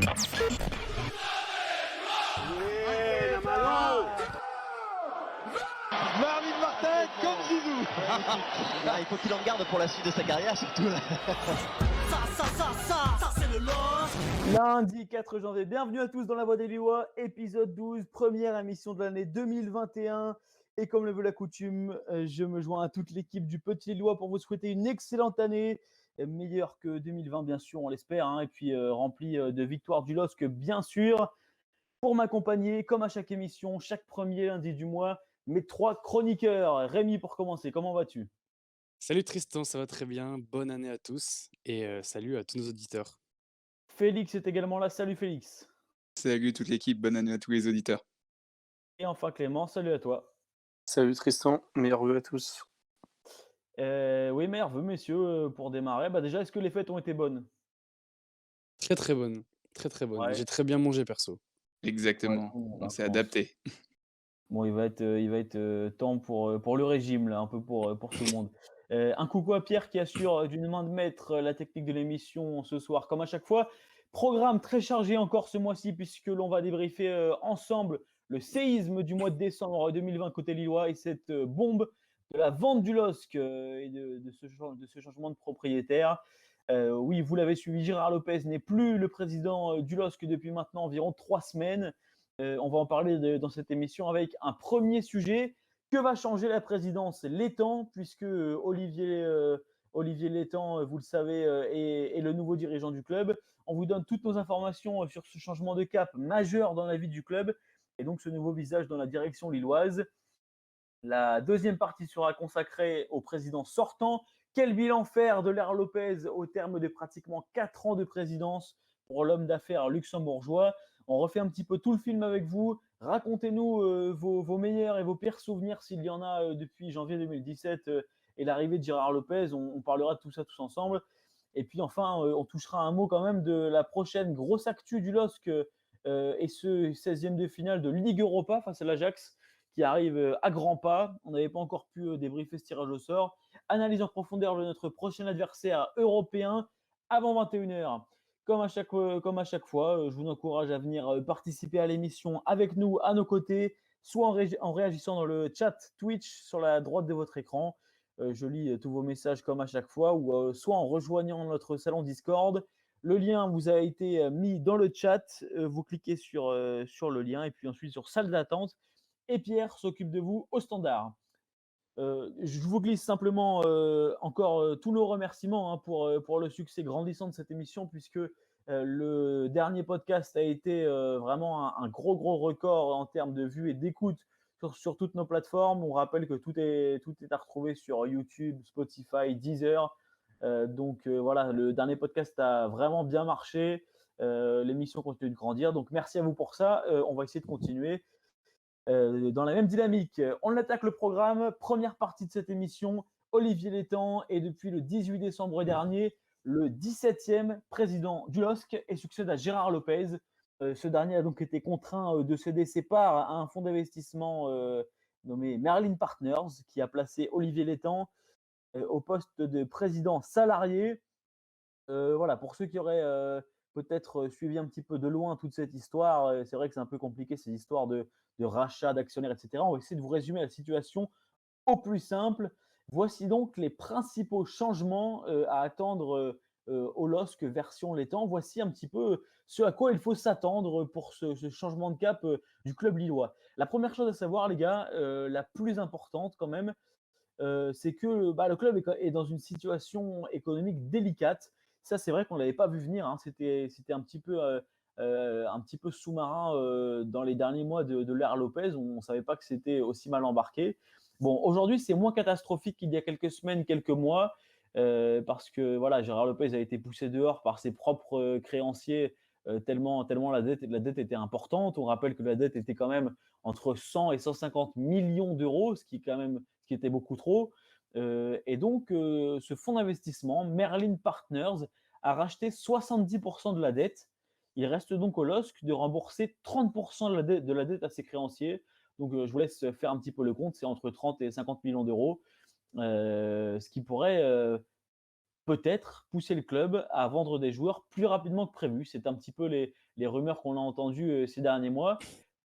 Marvin Martin comme Zizou. Ah, il faut qu'il en garde pour la suite de sa carrière surtout. Ça c'est le LOSC. Lundi 4 janvier, bienvenue à tous dans La Voix des Lillois, épisode 12, première émission de l'année 2021. Et comme le veut la coutume, je me joins à toute l'équipe du Petit Lillois pour vous souhaiter une excellente année, meilleure que 2020 bien sûr, on l'espère, hein, et puis remplie de victoires du LOSC bien sûr. Pour m'accompagner, comme à chaque émission, chaque premier lundi du mois, mes trois chroniqueurs. Rémi, pour commencer, comment vas-tu ? Salut Tristan, ça va très bien. Bonne année à tous et salut à tous nos auditeurs. Félix est également là. Salut Félix. Salut toute l'équipe, bonne année à tous les auditeurs. Et enfin Clément, salut à toi. Salut Tristan, meilleurs vœux à tous. Oui, meilleurs vœux messieurs pour démarrer. Déjà, est-ce que les fêtes ont été bonnes ? Très très bonne, très très bonne. Ouais. J'ai très bien mangé perso. Exactement, Ouais, on s'est adapté. Bon, il va être temps pour le régime, là, un peu pour tout le monde. Un coucou à Pierre qui assure d'une main de maître la technique de l'émission ce soir, comme à chaque fois. Programme très chargé encore ce mois-ci, puisque l'on va débriefer ensemble le séisme du mois de décembre 2020 côté Lillois et cette bombe de la vente du LOSC et de ce changement de propriétaire. Oui, vous l'avez suivi, Gérard Lopez n'est plus le président du LOSC depuis maintenant environ 3 semaines. On va en parler dans cette émission avec un premier sujet. Que va changer la présidence Létang, puisque Olivier Létang, vous le savez, est le nouveau dirigeant du club. On vous donne toutes nos informations sur ce changement de cap majeur dans la vie du club et donc ce nouveau visage dans la direction lilloise. La deuxième partie sera consacrée au président sortant. Quel bilan faire de l'ère Lopez au terme de pratiquement 4 ans de présidence pour l'homme d'affaires luxembourgeois ? On refait un petit peu tout le film avec vous. Racontez-nous vos meilleurs et vos pires souvenirs s'il y en a depuis janvier 2017 et l'arrivée de Gérard Lopez. On parlera de tout ça tous ensemble. Et puis enfin, on touchera un mot quand même de la prochaine grosse actu du LOSC et ce 16e de finale de Ligue Europa face à l'Ajax qui arrive à grands pas. On n'avait pas encore pu débriefer ce tirage au sort. Analyse en profondeur de notre prochain adversaire européen avant 21h. Comme à chaque fois, je vous encourage à venir participer à l'émission avec nous, à nos côtés, soit en réagissant dans le chat Twitch sur la droite de votre écran. Je lis tous vos messages comme à chaque fois, ou soit en rejoignant notre salon Discord. Le lien vous a été mis dans le chat. Vous cliquez sur le lien et puis ensuite sur salle d'attente. Et Pierre s'occupe de vous au standard. Je vous glisse simplement encore tous nos remerciements pour le succès grandissant de cette émission, puisque le dernier podcast a été vraiment un gros record en termes de vues et d'écoute sur toutes nos plateformes. On rappelle que tout est à retrouver sur YouTube, Spotify, Deezer. Donc voilà, le dernier podcast a vraiment bien marché. L'émission continue de grandir. Donc merci à vous pour ça. On va essayer de continuer. Dans la même dynamique, on attaque le programme. Première partie de cette émission, Olivier Létang est depuis le 18 décembre dernier le 17e président du LOSC et succède à Gérard Lopez. Ce dernier a donc été contraint de céder ses parts à un fonds d'investissement nommé Merlin Partners qui a placé Olivier Létang au poste de président salarié. Voilà, pour ceux qui auraient peut-être suivi un petit peu de loin toute cette histoire, c'est vrai que c'est un peu compliqué ces histoires de rachat d'actionnaires, etc. On va essayer de vous résumer la situation au plus simple. Voici donc les principaux changements à attendre au LOSC version Létang. Voici un petit peu ce à quoi il faut s'attendre pour ce changement de cap du club lillois. La première chose à savoir, les gars, la plus importante quand même, c'est que le club est dans une situation économique délicate. Ça, c'est vrai qu'on ne l'avait pas vu venir. Hein. C'était un petit peu sous-marin dans les derniers mois de l'ère Lopez. On ne savait pas que c'était aussi mal embarqué. Bon, aujourd'hui, c'est moins catastrophique qu'il y a quelques semaines, quelques mois, parce que voilà, Gérard Lopez a été poussé dehors par ses propres créanciers tellement la dette était importante. On rappelle que la dette était quand même entre 100 et 150 millions d'euros, ce qui était beaucoup trop. Et donc, ce fonds d'investissement, Merlin Partners, a racheté 70% de la dette. Il reste donc au LOSC de rembourser 30% de la dette à ses créanciers. Donc, je vous laisse faire un petit peu le compte. C'est entre 30 et 50 millions d'euros, ce qui pourrait peut-être pousser le club à vendre des joueurs plus rapidement que prévu. C'est un petit peu les rumeurs qu'on a entendues ces derniers mois.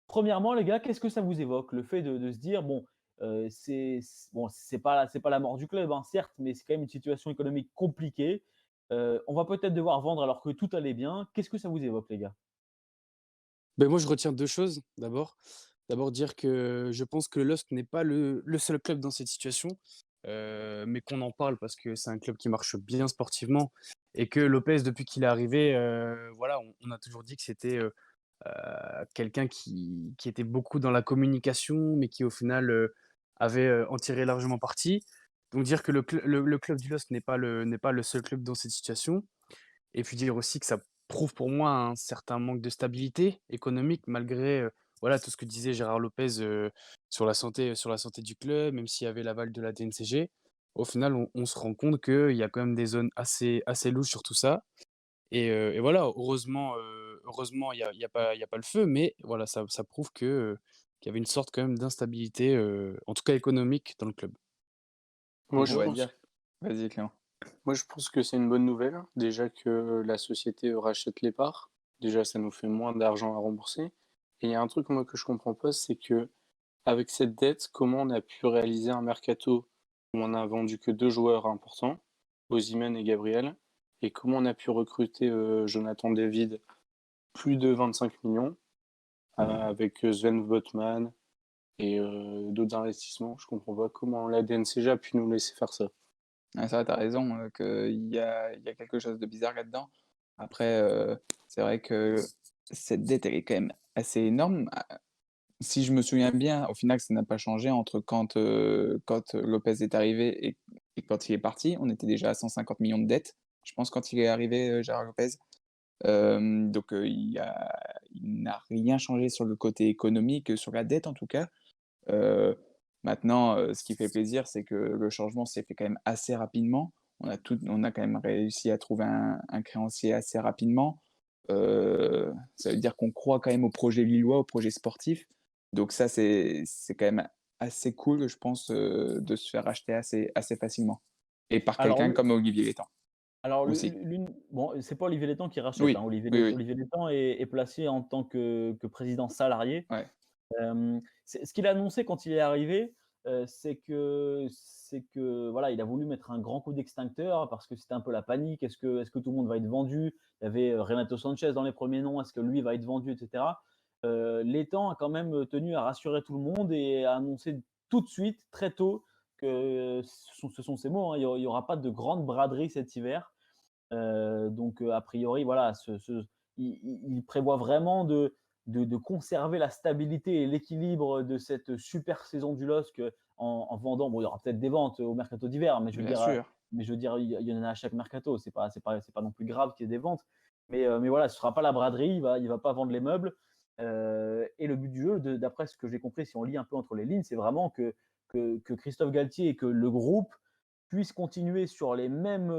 Premièrement, les gars, qu'est-ce que ça vous évoque? Le fait de se dire, bon, bon, c'est pas la mort du club, hein, certes, mais c'est quand même une situation économique compliquée. On va peut-être devoir vendre alors que tout allait bien. Qu'est-ce que ça vous évoque, les gars? Ben moi, je retiens 2 choses. D'abord dire que je pense que le LOSC n'est pas le seul club dans cette situation, mais qu'on en parle parce que c'est un club qui marche bien sportivement et que Lopez, depuis qu'il est arrivé, voilà, on a toujours dit que c'était, quelqu'un qui était beaucoup dans la communication, mais qui au final, avait, en tiré largement parti. Donc dire que le club du LOSC n'est pas le seul club dans cette situation. Et puis dire aussi que ça prouve pour moi un certain manque de stabilité économique malgré, voilà, tout ce que disait Gérard Lopez, sur la santé du club, même s'il y avait l'aval de la DNCG. Au final, on se rend compte qu'il y a quand même des zones assez louches sur tout ça et voilà, heureusement, il y a pas le feu, mais voilà, ça prouve qu'il y avait une sorte quand même d'instabilité, en tout cas économique dans le club. Moi, On je va pense, dire. Vas-y, Clément. moi, je pense que c'est une bonne nouvelle. Déjà que la société rachète les parts. Déjà, ça nous fait moins d'argent à rembourser. Et il y a un truc, moi, que je comprends pas, c'est que avec cette dette, comment on a pu réaliser un mercato où on a vendu que 2 joueurs importants, Osimhen et Gabriel, et comment on a pu recruter Jonathan David plus de 25 millions avec Sven Botman et d'autres investissements. Je comprends pas comment la DNCG a pu nous laisser faire ça. Ah, c'est vrai, t'as raison, qu'il y a quelque chose de bizarre là-dedans. Après, c'est vrai que cette dette, elle est quand même assez énorme. Si je me souviens bien, au final, ça n'a pas changé entre quand Lopez est arrivé et quand il est parti. On était déjà à 150 millions de dettes, je pense, quand il est arrivé, Gérard Lopez. Donc, il n'a rien changé sur le côté économique, sur la dette en tout cas. Heu, Maintenant, ce qui fait plaisir, c'est que le changement s'est fait quand même assez rapidement. On a quand même réussi à trouver un créancier assez rapidement. Ça veut dire qu'on croit quand même au projet lillois, au projet sportif. Donc ça, c'est quand même assez cool, je pense, de se faire acheter assez facilement et par Alors, quelqu'un comme Olivier Létang Alors, aussi. bon, c'est pas Olivier Létang qui rachète, hein. Oui, oui, oui, Olivier Létang est placé en tant que président salarié. ouais, Ce qu'il a annoncé quand il est arrivé, c'est que voilà, il a voulu mettre un grand coup d'extincteur parce que c'était un peu la panique. Est-ce que tout le monde va être vendu? Il y avait, Renato Sanchez dans les premiers noms. Est-ce que lui va être vendu et cetera? Létang a quand même tenu à rassurer tout le monde et a annoncé tout de suite, très tôt, que ce sont ses mots, hein, il y aura pas de grande braderie cet hiver. Donc, a priori, voilà, il prévoit vraiment de conserver la stabilité et l'équilibre de cette super saison du LOSC en vendant. Bon, il y aura peut-être des ventes au mercato d'hiver, bien sûr. mais je veux dire, il y en a à chaque mercato. C'est pas non plus grave qu'il y ait des ventes. Mais voilà, ce ne sera pas la braderie. Il va pas vendre les meubles. Et le but du jeu, d'après ce que j'ai compris, si on lit un peu entre les lignes, c'est vraiment que Christophe Galtier et que le groupe puissent continuer sur les mêmes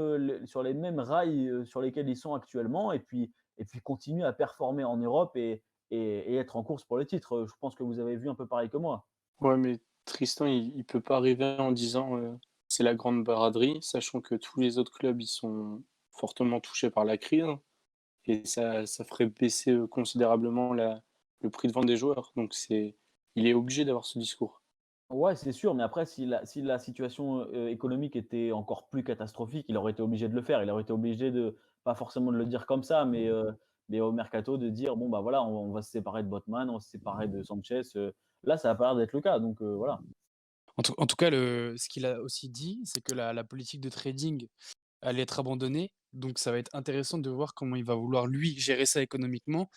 rails sur lesquels ils sont actuellement et puis continuer à performer en Europe et être en course pour le titre. Je pense que vous avez vu un peu pareil que moi. Ouais, mais Tristan, il peut pas arriver en disant c'est la grande baraderie, sachant que tous les autres clubs ils sont fortement touchés par la crise et ça ferait baisser considérablement le prix de vente des joueurs. Donc il est obligé d'avoir ce discours. Ouais, c'est sûr, mais après, si la situation économique était encore plus catastrophique, il aurait été obligé de le faire. Il aurait été obligé de, pas forcément de le dire comme ça, mais au mercato de dire bon, bah voilà, on va se séparer de Botman, on va se séparer de Sanchez. Là, ça n'a pas l'air d'être le cas, donc voilà. En tout cas, ce qu'il a aussi dit, c'est que la politique de trading allait être abandonnée. Donc ça va être intéressant de voir comment il va vouloir, lui, gérer ça économiquement,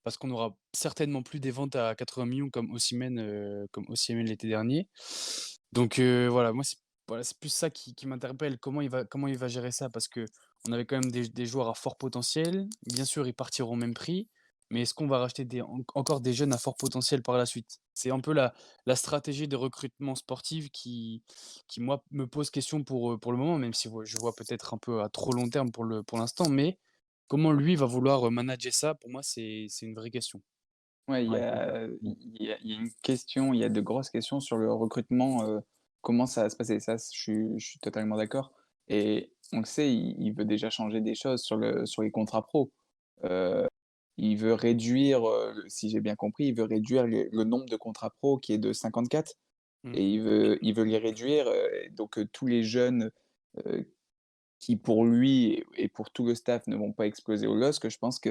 parce qu'on aura certainement plus des ventes à 80 millions comme Osimhen l'été dernier. Donc voilà, moi, c'est plus ça qui m'interpelle. Comment il va gérer ça? Parce que on avait quand même des joueurs à fort potentiel. Bien sûr, ils partiront au même prix, mais est-ce qu'on va racheter encore des jeunes à fort potentiel par la suite? C'est un peu la stratégie de recrutement sportif qui, moi, me pose question pour le moment, même si je vois peut-être un peu à trop long terme pour l'instant, mais comment lui va vouloir, manager ça? Pour moi, c'est une vraie question. Ouais, il y Ouais, c'est ça. a il y a une question, il y a de grosses questions sur le recrutement, comment ça va se passer? Ça, je suis totalement d'accord et on le sait, il veut déjà changer des choses sur les contrats pro. Heu, il veut réduire, si j'ai bien compris, il veut réduire le nombre de contrats pro qui est de 54 Mmh. et il veut les réduire, donc tous les jeunes, heu, qui pour lui et pour tout le staff ne vont pas exploser au LOSC, je pense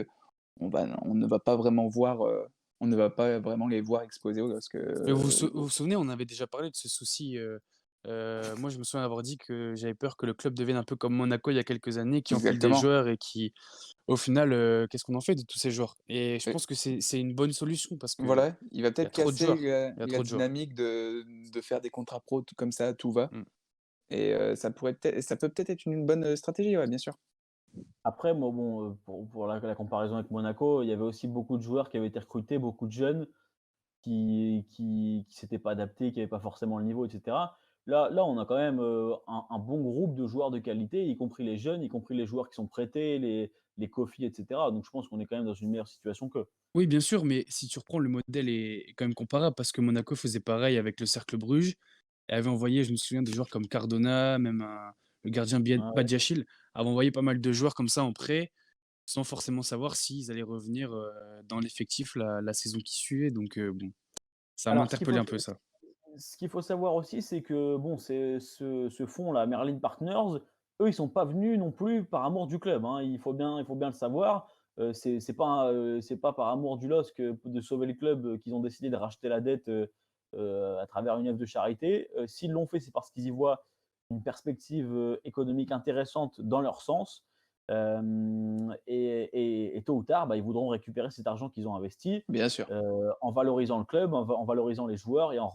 on ne va pas vraiment voir, on ne va pas vraiment les voir exploser au LOSC, Mais vous vous souvenez, on avait déjà parlé de ce souci, moi je me souviens avoir dit que j'avais peur que le club devienne un peu comme Monaco il y a quelques années, qui empile des exactement. joueurs et qui, au final, qu'est-ce qu'on en fait de tous ces joueurs? Et je Et pense que c'est une bonne solution parce qu'il voilà, il va y a peut-être trop de casser joueurs, il y a la trop de joueurs. dynamique de faire des contrats pro tout comme ça à tout va Mmh. et ça peut peut-être être une bonne, stratégie, ouais, bien sûr. Après, moi, bon, pour la comparaison avec Monaco, il y avait aussi beaucoup de joueurs qui avaient été recrutés, beaucoup de jeunes qui s'étaient pas adaptés, qui avaient pas forcément le niveau et cetera. Là, on a quand même, un bon groupe de joueurs de qualité, y compris les jeunes, y compris les joueurs qui sont prêtés, les Kofi et cetera. Donc je pense qu'on est quand même dans une meilleure situation qu'eux. Oui, bien sûr, mais si tu reprends le modèle est quand même comparable parce que Monaco faisait pareil avec le Cercle Bruges et avait envoyé, je me souviens, des joueurs comme Cardona, même le gardien Ouais. Badiachil, avait envoyé pas mal de joueurs comme ça en prêt, sans forcément savoir s'ils allaient revenir dans l'effectif la saison qui suivait. Donc, bon, ça Alors m'interpellait un peu ça. ce qu'il faut savoir aussi, c'est que bon, c'est ce fonds-là, Merlin Partners, eux, ils sont pas venus non plus par amour du club, hein. Il faut bien le savoir. C'est pas par amour du LOSC que de sauver le club, qu'ils ont décidé de racheter la dette, à travers une œuvre de charité. S'ils l'ont fait, c'est parce qu'ils y voient une perspective, économique intéressante dans leur sens. Et tôt ou tard, bah, ils voudront récupérer cet argent qu'ils ont investi, Bien sûr. en valorisant le club, en valorisant les joueurs et en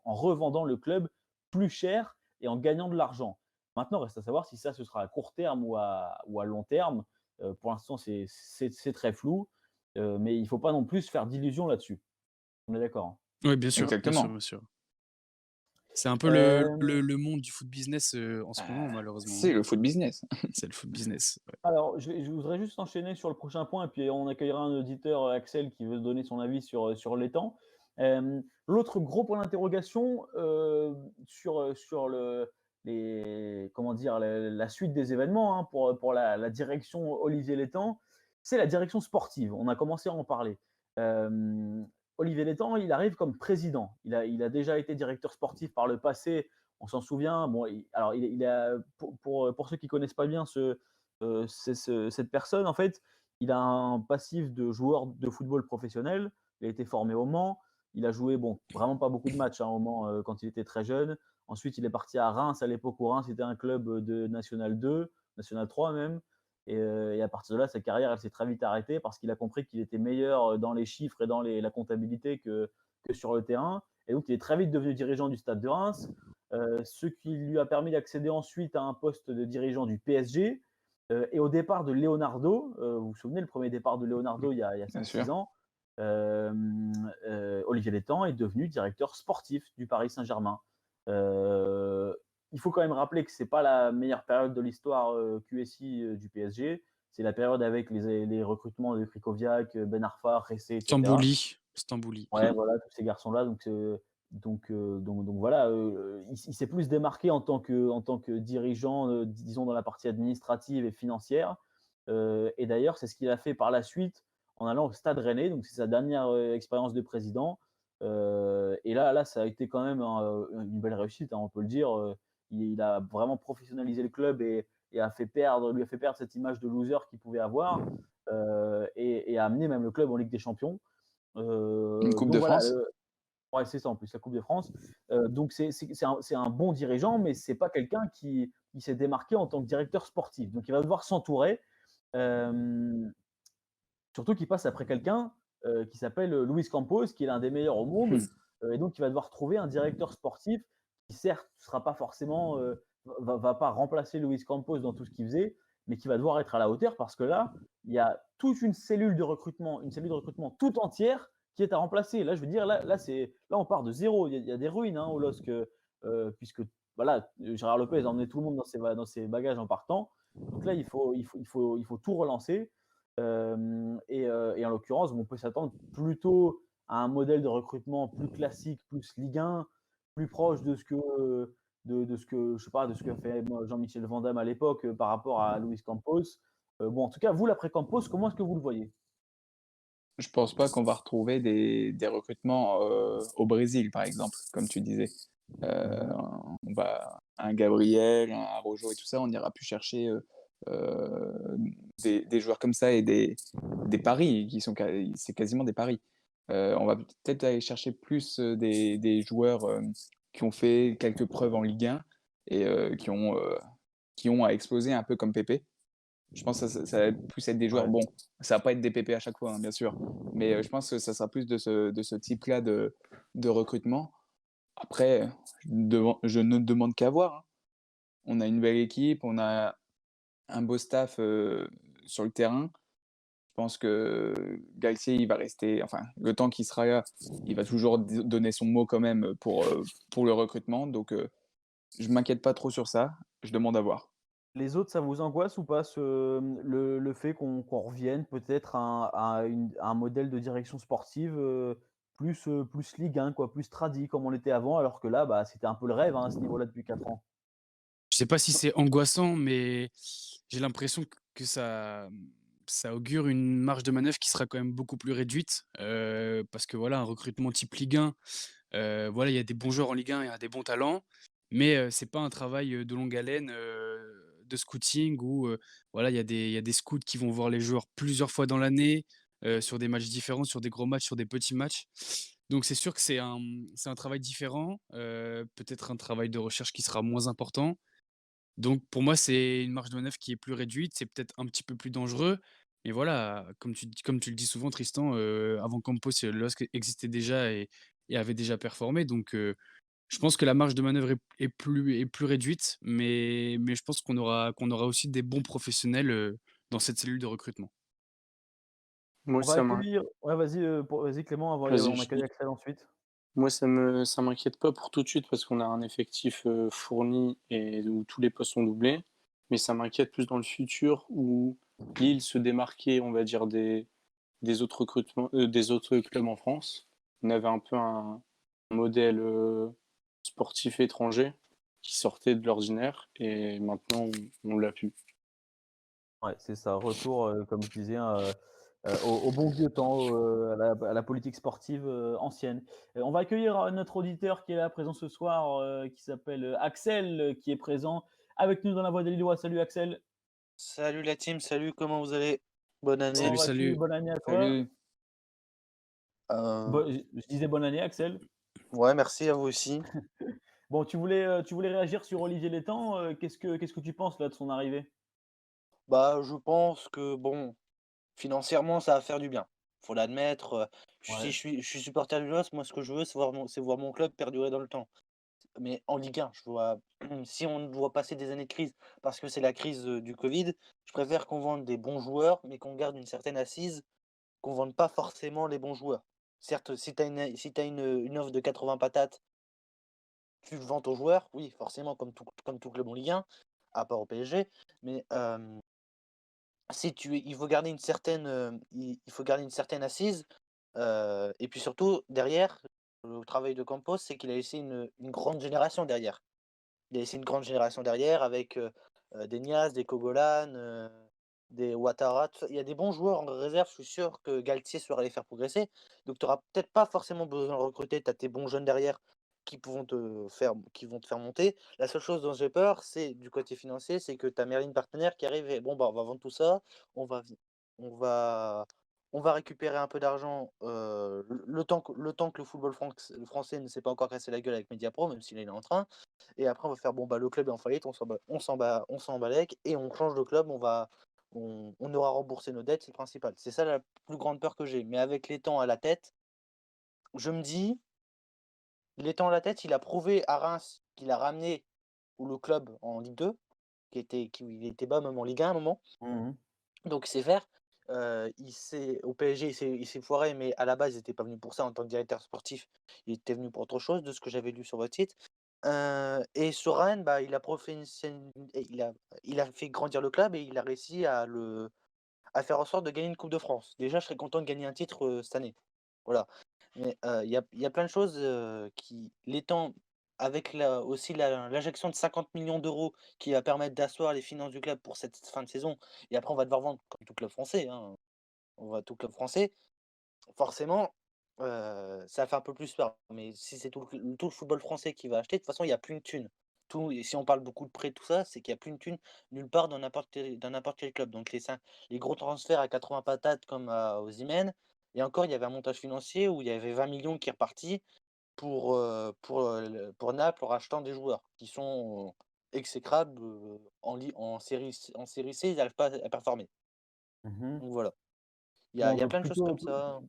revendant le club plus cher et en gagnant de l'argent. Maintenant, reste à savoir si ça, ce sera à court terme ou à long terme. Pour l'instant, c'est très flou, mais il ne faut pas non plus se faire d'illusions là-dessus. On est d'accord, hein? Oui, bien sûr, bien sûr, Exactement. bien sûr. C'est un peu Hem, le monde du foot business en ce moment, malheureusement, C'est hein. le foot business. C'est le foot business. Ouais. alors, je voudrais juste enchaîner sur le prochain point et puis on accueillera un auditeur, Axel, qui veut donner son avis sur l'étang. L'autre gros point d'interrogation, sur comment dire? La suite des événements, hein, pour la direction Olivier Létang, c'est la direction sportive. On a commencé à en parler. Olivier Létang, il arrive comme président. Il a déjà été directeur sportif par le passé, on s'en souvient. Bon, alors il a pour ceux qui connaissent pas bien cette personne, en fait, il a un passif de joueur de football professionnel. Il a été formé au Mans. Il a joué, bon, vraiment pas beaucoup de matchs, hein, au Mans, quand il était très jeune. Ensuite, il est parti à Reims à l'époque où Reims était un club de National 2, National 3 même. Et à partir de là, sa carrière, elle s'est très vite arrêtée parce qu'il a compris qu'il était meilleur dans les chiffres et dans la comptabilité que sur le terrain. Et donc, il est très vite devenu dirigeant du Stade de Reims, ce qui lui a permis d'accéder ensuite à un poste de dirigeant du PSG. Et au départ de Leonardo, vous vous souvenez, le premier départ de Mmh, Leonardo il y a Bien 5-6 sûr. ans, Olivier Létang est devenu directeur sportif du Paris Saint-Germain. Euh, il faut quand même rappeler que ce n'est pas la meilleure période de l'histoire QSI du PSG. C'est la période avec les recrutements de Krikoviak, Ben Arfa, Ressé, etc. Stambouli. Ouais, voilà, tous ces garçons-là. Donc voilà, il s'est plus démarqué en tant que dirigeant, disons, dans la partie administrative et financière. Et d'ailleurs, c'est ce qu'il a fait par la suite en allant au Stade Rennais. Donc, c'est sa dernière expérience de président. Et là, ça a été quand même une belle réussite, hein, on peut le dire. Il a vraiment professionnalisé le club et lui a fait perdre cette image de loser qu'il pouvait avoir, et a amené même le club en Ligue des Champions. Une Coupe Donc de voilà, France? ouais, c'est ça en plus, la Coupe de France. Donc c'est un bon dirigeant, mais c'est pas quelqu'un qui s'est démarqué en tant que directeur sportif. Donc il va devoir s'entourer, hem, surtout qu'il passe après quelqu'un, qui s'appelle, Luis Campos, qui est l'un des meilleurs au monde. Et donc il va devoir trouver un directeur sportif qui certes ne sera pas forcément, va pas remplacer Luis Campos dans tout ce qu'il faisait, mais qui va devoir être à la hauteur parce que là, il y a toute une cellule de recrutement toute entière qui est à remplacer. Là, je veux dire, là on part de zéro. Il y a des ruines, hein, au LOSC, puisque voilà, Gérard Lopez a emmené tout le monde dans ses bagages en partant. Donc là, il faut tout relancer. Et en l'occurrence, on peut s'attendre plutôt à un modèle de recrutement plus classique, plus Ligue 1, plus proche de ce que, je sais pas, de ce qu'a fait Jean-Michel Van Damme à l'époque par rapport à Luis Campos. Bon, en tout cas, vous, l'après Campos, comment est-ce que vous le voyez? Je pense pas qu'on va retrouver des recrutements au Brésil, par exemple, comme tu disais. Mhm. On va un Gabriel, un Araujo et tout ça, on ira plus chercher des joueurs comme ça et des paris qui sont c'est quasiment des paris. On va peut-être aller chercher plus des joueurs qui ont fait quelques preuves en Ligue 1 et qui ont à exploser un peu comme Pépé. Je pense que ça va plus être des joueurs, Ouais. bon, ça va pas être des PP à chaque fois, hein, bien sûr, mais je pense que ça sera plus de ce type-là de recrutement. Après, je ne demande qu'à voir, hein. On a une belle équipe, on a un beau staff sur le terrain. Je pense que Galtier, il va rester, enfin, le temps qu'il sera là, il va toujours donner son mot quand même pour le recrutement. Donc, je m'inquiète pas trop sur ça. Je demande à voir. Les autres, ça vous angoisse ou pas le fait qu'on revienne peut-être à un modèle de direction sportive plus Ligue 1, quoi, plus tradi comme on l'était avant, alors que là, bah, c'était un peu le rêve hein, à ce niveau-là depuis 4 ans. Je sais pas si c'est angoissant, mais j'ai l'impression que ça augure une marge de manœuvre qui sera quand même beaucoup plus réduite, parce que voilà, un recrutement type Ligue 1, voilà, il y a des bons joueurs en Ligue 1, il y a des bons talents, mais c'est pas un travail, de longue haleine, de scouting où, voilà, il y a des scouts qui vont voir les joueurs plusieurs fois dans l'année, sur des matchs différents, sur des gros matchs, sur des petits matchs. Donc c'est sûr que c'est un travail différent, peut-être un travail de recherche qui sera moins important. Donc pour moi, c'est une marge de manœuvre qui est plus réduite, c'est peut-être un petit peu plus dangereux. Mais voilà, comme tu le dis souvent Tristan, avant Campos, LOSC existait déjà et avait déjà performé. Donc je pense que la marge de manœuvre est plus réduite, mais je pense qu'on aura aussi des bons professionnels, dans cette cellule de recrutement. Moi, On va ça m'in accueillir ouais, vas-y, vas-y Clément, vas-y, on je accueille finis. Axel ensuite. Moi, ça m'inquiète pas pour tout de suite parce qu'on a un effectif, fourni et où tous les postes sont doublés. Mais ça m'inquiète plus dans le futur où Lille se démarquait, on va dire, des autres recrutements, des autres clubs en France. On avait un peu un modèle, sportif étranger qui sortait de l'ordinaire et maintenant on l'a plus. Ouais, c'est ça, retour, comme je disais, hein, au bon vieux temps, à la politique sportive, ancienne. On va accueillir, notre auditeur qui est là présent ce soir, qui s'appelle, Axel, qui est présent avec nous dans la Voix des Lillois. Salut Axel, Salut la team, salut, comment vous allez? Bonne comment année. Salut, vas-tu? salut. Bonne année à toi. Salut. Euh, Je disais bonne année Axel. ouais, merci à vous aussi. Bon, tu voulais réagir sur Olivier Létang, qu'est-ce que tu penses là de son arrivée? Bah, je pense que bon, financièrement, ça va faire du bien. Faut l'admettre. Si Ouais. je suis supporter du LOSC, moi, ce que je veux, c'est voir mon club perdurer dans le temps. Mais en Ligue 1, je vois, si on doit passer des années de crise, parce que c'est la crise du Covid, je préfère qu'on vende des bons joueurs, mais qu'on garde une certaine assise, qu'on vende pas forcément les bons joueurs. Certes, si t'as une offre de 80 patates, tu le vends aux joueurs, oui, forcément, comme tout club en Ligue 1, à part au PSG. Mais si tu, il faut garder une certaine, il faut garder une certaine assise. Et puis surtout, derrière, le travail de Campos, c'est qu'il a laissé une grande génération derrière. Il a laissé une grande génération derrière avec des Nias, des Kogolan, des Ouattara. Il y a des bons joueurs en réserve. Je suis sûr que Galtier saura les faire progresser. Donc, tu n'auras peut-être pas forcément besoin de recruter. Tu as tes bons jeunes derrière qui vont te faire monter. La seule chose dont j'ai peur, c'est du côté financier, c'est que tu as Merlin Partenaire qui arrive et bon, bah, on va vendre tout ça. On va, on va, on va récupérer un peu d'argent le temps que le français ne s'est pas encore cassé la gueule avec Mediapro, même s'il est en train. Et après, on va faire bon, bah, le club est en faillite, on s'en balèque et on change de club. On aura remboursé nos dettes, c'est le principal. C'est ça la plus grande peur que j'ai. Mais avec les temps à la tête, je me dis, les temps à la tête, il a prouvé à Reims qu'il a ramené ou le club en Ligue 2, il était bas même en Ligue 1 à un moment. Mmh. Donc il sait faire. Au PSG, il s'est foiré, mais à la base, il était pas venu pour ça en tant que directeur sportif. Il était venu pour autre chose, de ce que j'avais lu sur votre site. Et sur Rennes, bah, il a fait grandir le club et il a réussi à faire en sorte de gagner une coupe de France. Déjà, je serais content de gagner un titre, cette année. Voilà. Mais, il y a plein de choses, qui les temps avec aussi l'injection de 50 millions d'euros qui va permettre d'asseoir les finances du club pour cette fin de saison, et après on va devoir vendre comme tout club français, hein, on va tout club français, forcément, ça fait un peu plus peur. Mais si c'est tout le football français qui va acheter, de toute façon, il y a plus une thune. Tout et si on parle beaucoup de prêts, tout ça, c'est qu'il y a plus une thune nulle part dans n'importe quel club. Donc les gros transferts à 80 patates comme à Osimhen, et encore, il y avait un montage financier où il y avait 20 millions qui est reparti pour Naples en rachetant des joueurs qui sont exécrables, en série C, ils n'arrivent pas à performer. Mmh. Donc voilà, il y a Bon, il y a donc plein de choses comme ça.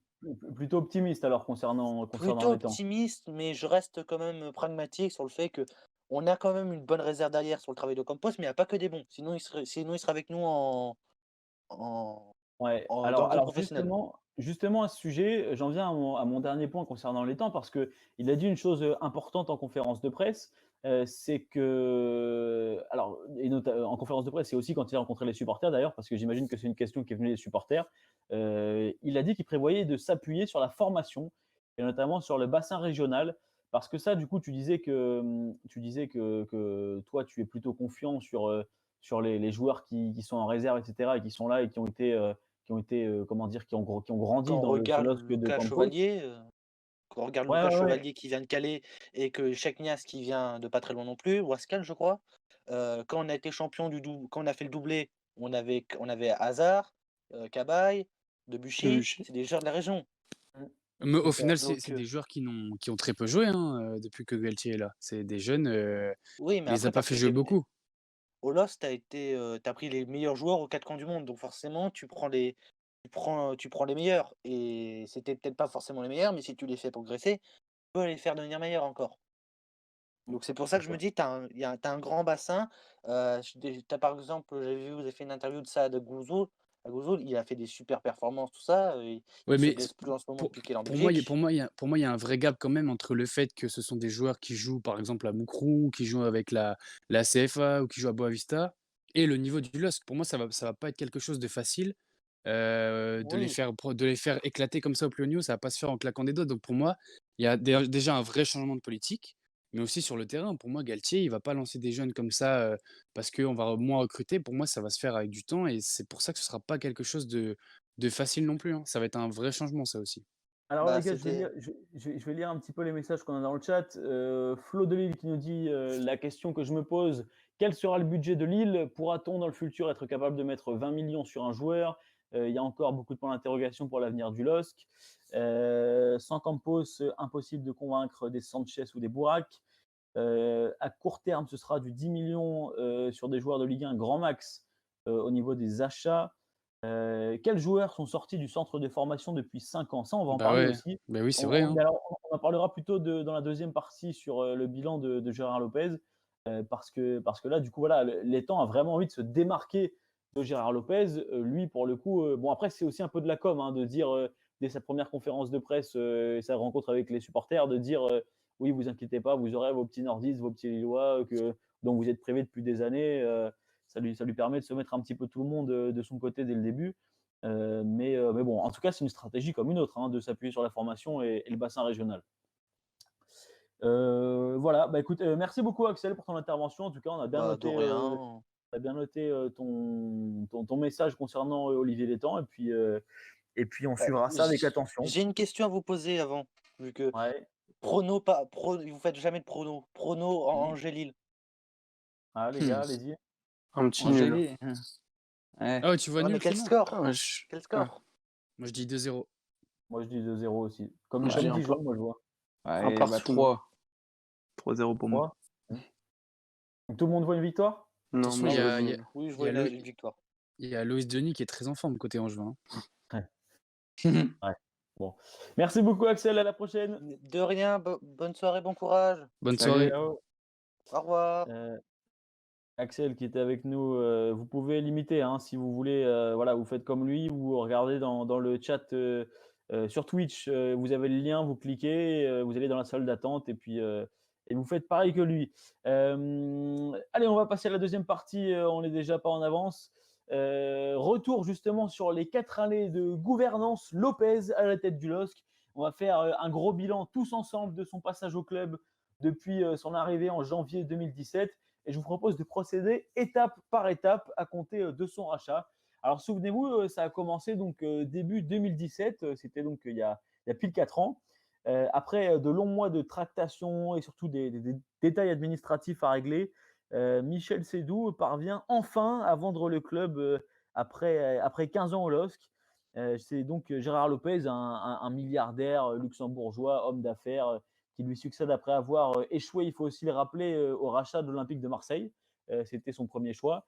plutôt optimiste alors concernant Plutôt les temps. optimiste, mais je reste quand même pragmatique sur le fait que on a quand même une bonne réserve derrière sur le travail de Campos, mais il y a pas que des bons. Sinon il serait avec nous en Ouais, dans le alors groupe professionnel. justement à ce sujet, j'en viens à mon dernier point concernant les temps parce qu'il a dit une chose, importante en conférence de presse, c'est que alors et en conférence de presse et aussi quand il a rencontré les supporters d'ailleurs, parce que j'imagine que c'est une question qui est venue des supporters, il a dit qu'il prévoyait de s'appuyer sur la formation et notamment sur le bassin régional. Parce que ça, du coup, tu disais que toi, tu es plutôt confiant sur les joueurs qui sont en réserve et cetera et qui sont là et qui ont été, comment dire? Qui ont grandi Quand on dans le ce regarde LOSC de Lucas Campos. Chevalier, Ouais, ouais, ouais. qui vient de Calais et que Cheikhnias qui vient de pas très loin non plus, Wascal je crois. Quand on a été champion quand on a fait le doublé, on avait Hazard, Cabaye, Debuchy, Debuchy. c'est des joueurs de la région. Mmh, Mais au c'est ça. final, c'est Donc c'est des joueurs qui ont très peu joué, hein, depuis que Galtier est là. C'est des jeunes, oui, mais il les a après pas fait jouer beaucoup. au LOS, tu pris les meilleurs joueurs aux 4 coins du monde, donc forcément tu prends les meilleurs, et c'était peut-être pas forcément les meilleurs, mais si tu les fais progresser, tu peux les faire devenir meilleurs encore. Donc c'est pour ça C'est que je me ça. dis, tu un grand bassin, par exemple, j'ai vu, vous avez fait une interview de Saad Gouzoul, il a fait des super performances, tout ça, Ouais, il se mais blesse plus en ce moment pour depuis qu'il est en pour moi, il y a Belgique. pour moi, il y a pour moi, il y a un vrai gap quand même entre le fait que ce sont des joueurs qui jouent, par exemple, à Moucron, qui jouent avec la CFA ou qui jouent à Boavista et le niveau du LOSC. Pour moi, ça va pas être quelque chose de facile, Oui, de les faire éclater comme ça au plus haut niveau, ça va pas se faire en claquant des doigts. Donc pour moi, il y a déjà un vrai changement de politique, mais aussi sur le terrain. Pour moi, Galtier, il va pas lancer des jeunes comme ça, parce qu'on va moins recruter. Pour moi, ça va se faire avec du temps et c'est pour ça que ce sera pas quelque chose de facile non plus, hein. Ça va être un vrai changement ça aussi. Alors bah, les gars, je vais c'était lire je vais lire un petit peu les messages qu'on a dans le chat. Flo de Lille qui nous dit, «La question que je me pose, quel sera le budget de Lille? Pourra-t-on dans le futur être capable de mettre 20 millions sur un joueur?» Il y a encore beaucoup de points d'interrogation pour l'avenir du LOSC. Sans Campos, impossible de convaincre des Sanchez ou des Bourak. À court terme, ce sera du 10 millions sur des joueurs de Ligue 1 grand max au niveau des achats. Quels joueurs sont sortis du centre de formation depuis 5 ans? Ça, on va en Bah parler ouais, aussi. bah oui, c'est On, vrai, on- hein. mais alors, on en parlera plutôt dans la deuxième partie sur le bilan de Gérard Lopez, parce que là, du coup, voilà, l'étang a vraiment envie de se démarquer de Gérard Lopez. Lui, pour le coup, bon, après, c'est aussi un peu de la com, hein, de dire, dès sa première conférence de presse et sa rencontre avec les supporters, de dire oui, vous inquiétez pas, vous aurez vos petits nordistes, vos petits lillois, dont vous êtes privés depuis des années. Ça lui permet de se mettre un petit peu tout le monde de son côté dès le début. Mais bon, en tout cas, c'est une stratégie comme une autre, hein, de s'appuyer sur la formation et le bassin régional. Voilà, bah écoute, merci beaucoup Axel pour ton intervention. En tout cas, bah, de rien. on a bien noté ton message concernant Olivier Létang. Et puis, on suivra ça avec attention. J'ai une question à vous poser avant, vu que Ouais. vous faites jamais de prono Mhm. Angers Lille. Ah, les Mmh. gars, allez-y. Un petit nul. Angélie. Ouais. Ah ouais, tu vois Ouais, mais nul quel finalement? score? Ah, ouais, Quel ah, score? Moi je dis 2-0. Moi, je dis 2-0 aussi. Comme, moi, je dis comme un, Dijon, moi, je vois. un Ouais, bah partout, moi. 3-0 pour moi. 3. Donc, tout le monde voit une victoire? Non, Attention, moi, il y je vois a il y a nul. Oui, je il y vois a une, Lo une victoire. il y a Loïs Denis qui est très en forme côté Angevin, hein. Ouais. Ouais. Bon. Merci beaucoup, Axel. À la prochaine. De rien, bonne soirée, bon courage. Bonne Salut. soirée. Ciao. Au revoir. Axel qui était avec nous, vous pouvez limiter, hein, si vous voulez, voilà, vous faites comme lui, vous regardez dans le chat sur Twitch, vous avez le lien, vous cliquez, vous allez dans la salle d'attente et vous faites pareil que lui. Allez, on va passer à la deuxième partie, on n'est déjà pas en avance. Retour justement sur les 4 années de gouvernance Lopez à la tête du LOSC. On va faire un gros bilan tous ensemble de son passage au club depuis son arrivée en janvier 2017. Et je vous propose de procéder étape par étape à compter de son rachat. Alors souvenez-vous, ça a commencé donc début 2017, c'était donc il y a pile 4 ans. Après de longs mois de tractation et surtout des détails administratifs à régler, Michel Seydoux parvient enfin à vendre le club après 15 ans au LOSC. C'est donc Gérard Lopez, un milliardaire luxembourgeois, homme d'affaires, qui lui succède après avoir échoué, il faut aussi le rappeler, au rachat de l'Olympique de Marseille. C'était son premier choix.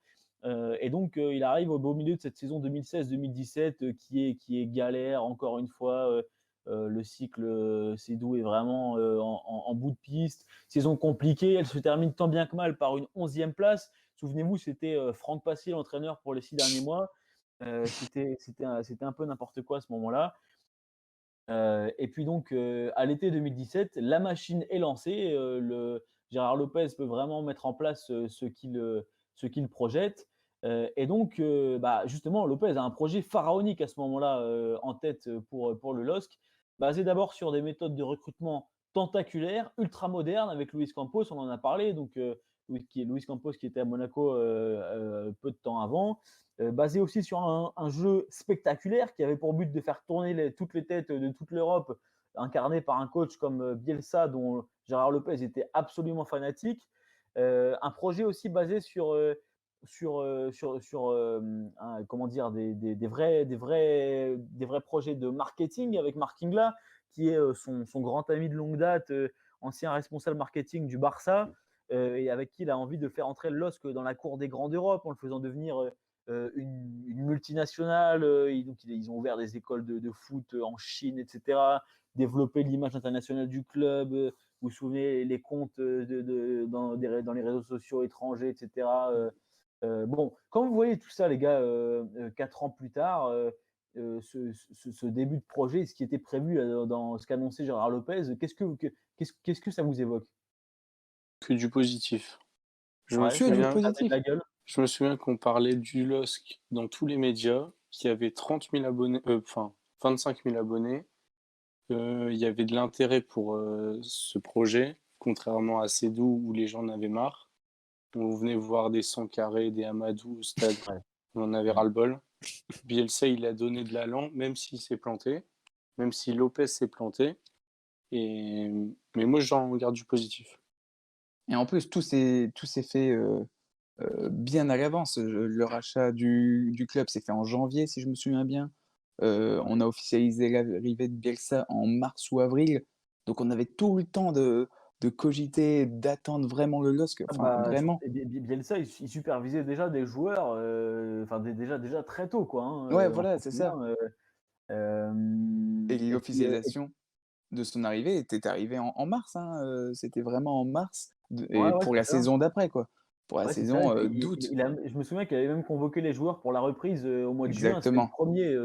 Et donc, il arrive au beau milieu de cette saison 2016-2017 qui est galère, encore une fois. Le cycle Seydoux est vraiment en bout de piste. Saison compliquée, elle se termine tant bien que mal par une 11e place. Souvenez-vous, c'était Franck Passy, l'entraîneur pour les 6 derniers mois. C'était un peu n'importe quoi à ce moment-là. Et puis donc, à l'été 2017, la machine est lancée. Gérard Lopez peut vraiment mettre en place ce qu'il projette. Et donc, justement, Lopez a un projet pharaonique à ce moment-là en tête pour le LOSC, basé d'abord sur des méthodes de recrutement tentaculaires, ultra modernes, avec Luis Campos, on en a parlé. Donc, Luis Campos qui était à Monaco peu de temps avant. Basé aussi sur un jeu spectaculaire qui avait pour but de faire tourner toutes les têtes de toute l'Europe, incarné par un coach comme Bielsa, dont Gérard Lopez était absolument fanatique. Un projet aussi basé sur comment dire, des vrais projets de marketing avec Marc Ingla, qui est son grand ami de longue date, ancien responsable marketing du Barça, et avec qui il a envie de faire entrer le LOSC dans la cour des grands d'Europe en le faisant devenir une multinationale. Donc, ils ont ouvert des écoles de foot en Chine, etc. Développer l'image internationale du club. Vous vous souvenez, les comptes dans les réseaux sociaux étrangers, etc. Bon, quand vous voyez tout ça, les gars, 4 ans plus tard, ce début de projet, ce qui était prévu dans ce qu'annonçait Gérard Lopez, qu'est-ce que ça vous évoque? Que du positif. Je me Ouais, Que du souviens, positif. la gueule. je me souviens qu'on parlait du LOSC dans tous les médias, qu'il y avait 30 000 abonnés, 25 000 abonnés. Il y avait de l'intérêt pour ce projet, contrairement à Seydoux où les gens en avaient marre. On venait voir des Sankaré, des Amadou au stade, Ouais. on en avait ras-le-bol. Bielsa, il a donné de l'allant, même s'il s'est planté, même si Lopez s'est planté. Mais moi, j'en garde du positif. Et en plus, tout s'est fait bien à l'avance. Le rachat du club s'est fait en janvier, si je me souviens bien. On a officialisé l'arrivée de Bielsa en mars ou avril. Donc on avait tout le temps de cogiter, d'attendre vraiment le LOSC. Enfin, vraiment. Bielsa, il supervisait déjà des joueurs, déjà très tôt, quoi. Hein, Ouais, on se voilà, c'est ça. souvient. Et Et puis, l'officialisation de son arrivée était arrivée en mars. Hein, c'était vraiment en mars. Et ouais, pour c'est la ça. saison d'après, quoi. Pour la Ouais, c'est ça. Et saison puis, d'août. je me souviens qu'il avait même convoqué les joueurs pour la reprise au mois de juin. C'était le Exactement. premier.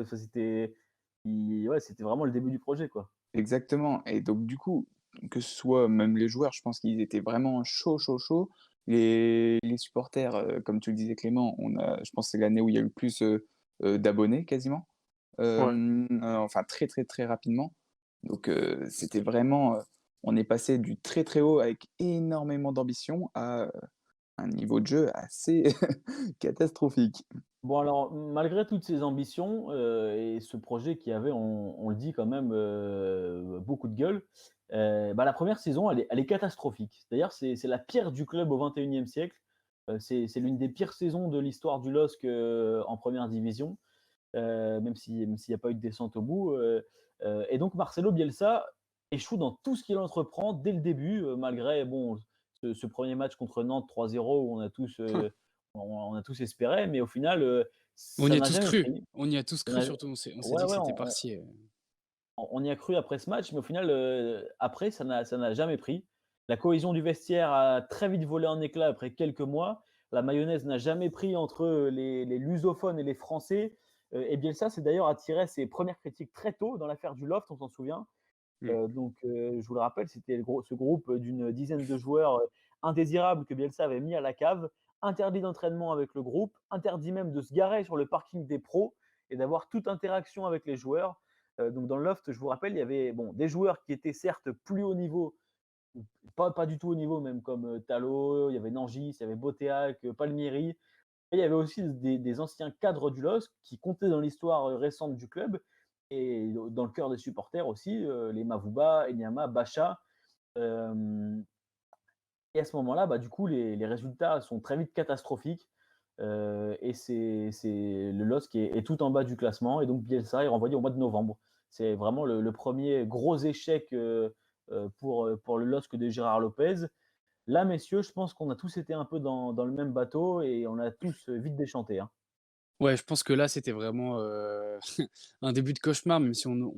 Ouais, c'était vraiment le début du projet, quoi. Exactement. Et donc, du coup, que ce soit même les joueurs, je pense qu'ils étaient vraiment chauds, chauds, chauds. Les supporters, comme tu le disais, Clément, je pense que c'est l'année où il y a eu le plus d'abonnés quasiment. Ouais. Enfin, très, très, très rapidement. Donc, c'était vraiment. On est passé du très, très haut avec énormément d'ambition à un niveau de jeu assez catastrophique. Bon, alors, malgré toutes ces ambitions et ce projet qui avait, on le dit quand même, beaucoup de gueule, la première saison, elle est catastrophique. D'ailleurs, c'est la pire du club au XXIe siècle. C'est l'une des pires saisons de l'histoire du LOSC en première division, même s'il n'y a pas eu de descente au bout. Et donc, Marcelo Bielsa échoue dans tout ce qu'il entreprend dès le début, malgré bon, ce premier match contre Nantes 3-0 où on a tous espéré, mais au final, On ça y a n'a tous jamais cru. pris. On y a tous Ça cru, n'a- surtout. On s'est Ouais, dit que ouais, c'était parti. on y a cru après ce match, mais au final, après, ça n'a jamais pris. La cohésion du vestiaire a très vite volé en éclats après quelques mois. La mayonnaise n'a jamais pris entre les lusophones et les Français. Et Bielsa s'est d'ailleurs attiré ses premières critiques très tôt dans l'affaire du Loft, on s'en souvient. Je vous le rappelle, c'était ce groupe d'une dizaine de joueurs indésirables que Bielsa avait mis à la cave, interdit d'entraînement avec le groupe, interdit même de se garer sur le parking des pros et d'avoir toute interaction avec les joueurs. Donc dans le loft, je vous rappelle, il y avait bon, des joueurs qui étaient certes plus haut niveau, pas du tout au niveau même, comme Talot, il y avait Nangis, il y avait Botéac, Palmieri. Et il y avait aussi des anciens cadres du LOSC qui comptaient dans l'histoire récente du club et dans le cœur des supporters aussi, les Mavouba, Enyama, Bacha. Euh, et à ce moment-là, bah, du coup, les résultats sont très vite catastrophiques. Et c'est le LOSC est tout en bas du classement. Et donc Bielsa est renvoyé au mois de novembre. C'est vraiment le premier gros échec pour le LOSC de Gérard Lopez. Là, messieurs, je pense qu'on a tous été un peu dans le même bateau et on a tous vite déchanté, hein. Ouais, je pense que là, c'était vraiment un début de cauchemar, même si on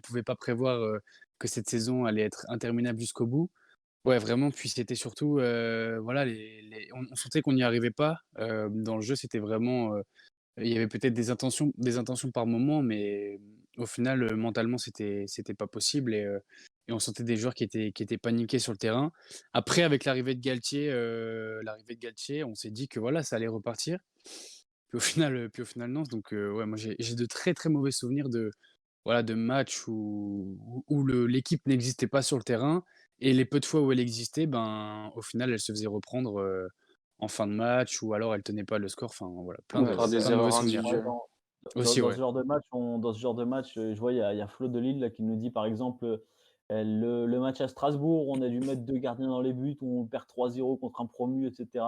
pouvait pas prévoir que cette saison allait être interminable jusqu'au bout. Ouais, vraiment, puis c'était surtout, voilà, on sentait qu'on n'y arrivait pas. Dans le jeu, c'était vraiment, il y avait peut-être des intentions par moment, mais au final, mentalement, c'était pas possible et on sentait des joueurs qui étaient paniqués sur le terrain. Après, avec l'arrivée de Galtier, on s'est dit que voilà, ça allait repartir. Puis au final non. Donc ouais, moi j'ai de très, très mauvais souvenirs voilà, de matchs où l'équipe n'existait pas sur le terrain et les peu de fois où elle existait, ben, au final, elle se faisait reprendre, en fin de match ou alors elle tenait pas le score. Enfin voilà, plein Ou de Ouais, par c'est des ça. plein de mauvais erreurs souvenirs. Ouais, individuelles. Aussi, dans ce ouais. genre de match, je vois, il y a Flo de Lille là, qui nous dit par exemple le match à Strasbourg, on a dû mettre deux gardiens dans les buts, où on perd 3-0 contre un promu, etc.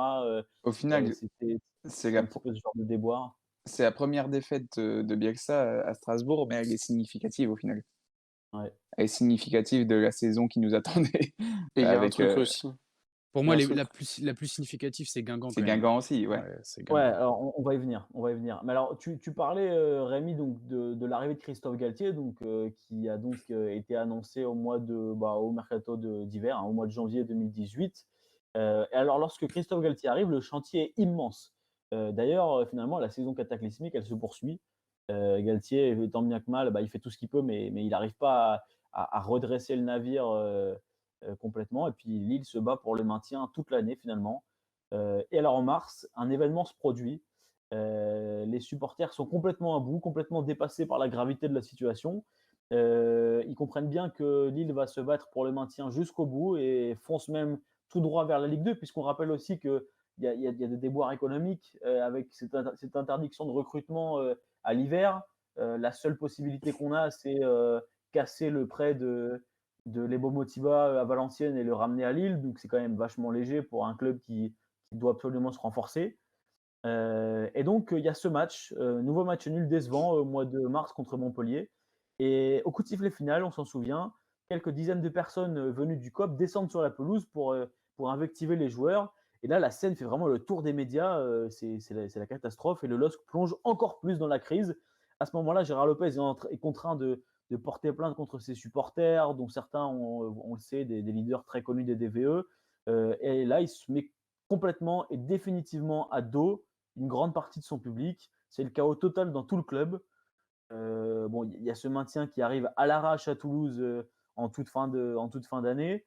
Au final, c'est C'était la, un petit peu ce genre de déboire. c'est la première défaite de Bielsa à Strasbourg, mais elle est significative au final. Ouais. Elle est significative de la saison qui nous attendait. Et il y a un avec, truc aussi. Pour Il y a moi, un les truc. la plus significative, c'est Guingamp c'est quand même. Guingamp aussi, ouais. Ouais, c'est Ouais, Guingamp. alors on va y venir, on va y venir. Mais alors tu parlais, Rémi, donc de l'arrivée de Christophe Galtier, donc qui a donc été annoncé au mercato d'hiver, hein, au mois de janvier 2018. Et alors lorsque Christophe Galtier arrive, le chantier est immense. D'ailleurs, finalement, la saison cataclysmique, elle se poursuit. Galtier, tant bien que mal, bah, il fait tout ce qu'il peut, mais il n'arrive pas à redresser le navire complètement. Et puis Lille se bat pour le maintien toute l'année finalement. Et alors en mars, un événement se produit. Les supporters sont complètement à bout, complètement dépassés par la gravité de la situation. Ils comprennent bien que Lille va se battre pour le maintien jusqu'au bout et fonce même tout droit vers la Ligue 2, puisqu'on rappelle aussi qu'il y a des déboires économiques avec cette interdiction de recrutement à l'hiver. La seule possibilité qu'on a, c'est casser le prêt de Lebo Motiba à Valenciennes et le ramener à Lille. Donc c'est quand même vachement léger pour un club qui doit absolument se renforcer. Et donc, il y a ce match, nouveau match nul décevant au mois de mars contre Montpellier. Et au coup de sifflet final, on s'en souvient, quelques dizaines de personnes venues du COP descendent sur la pelouse pour invectiver les joueurs. Et là, la scène fait vraiment le tour des médias, c'est la catastrophe. Et le LOSC plonge encore plus dans la crise. À ce moment-là, Gérard Lopez est contraint de porter plainte contre ses supporters, dont certains, on le sait, des leaders très connus des DVE. Et là, il se met complètement et définitivement à dos une grande partie de son public. C'est le chaos total dans tout le club. Bon, il y a ce maintien qui arrive à l'arrache à Toulouse en toute fin d'année.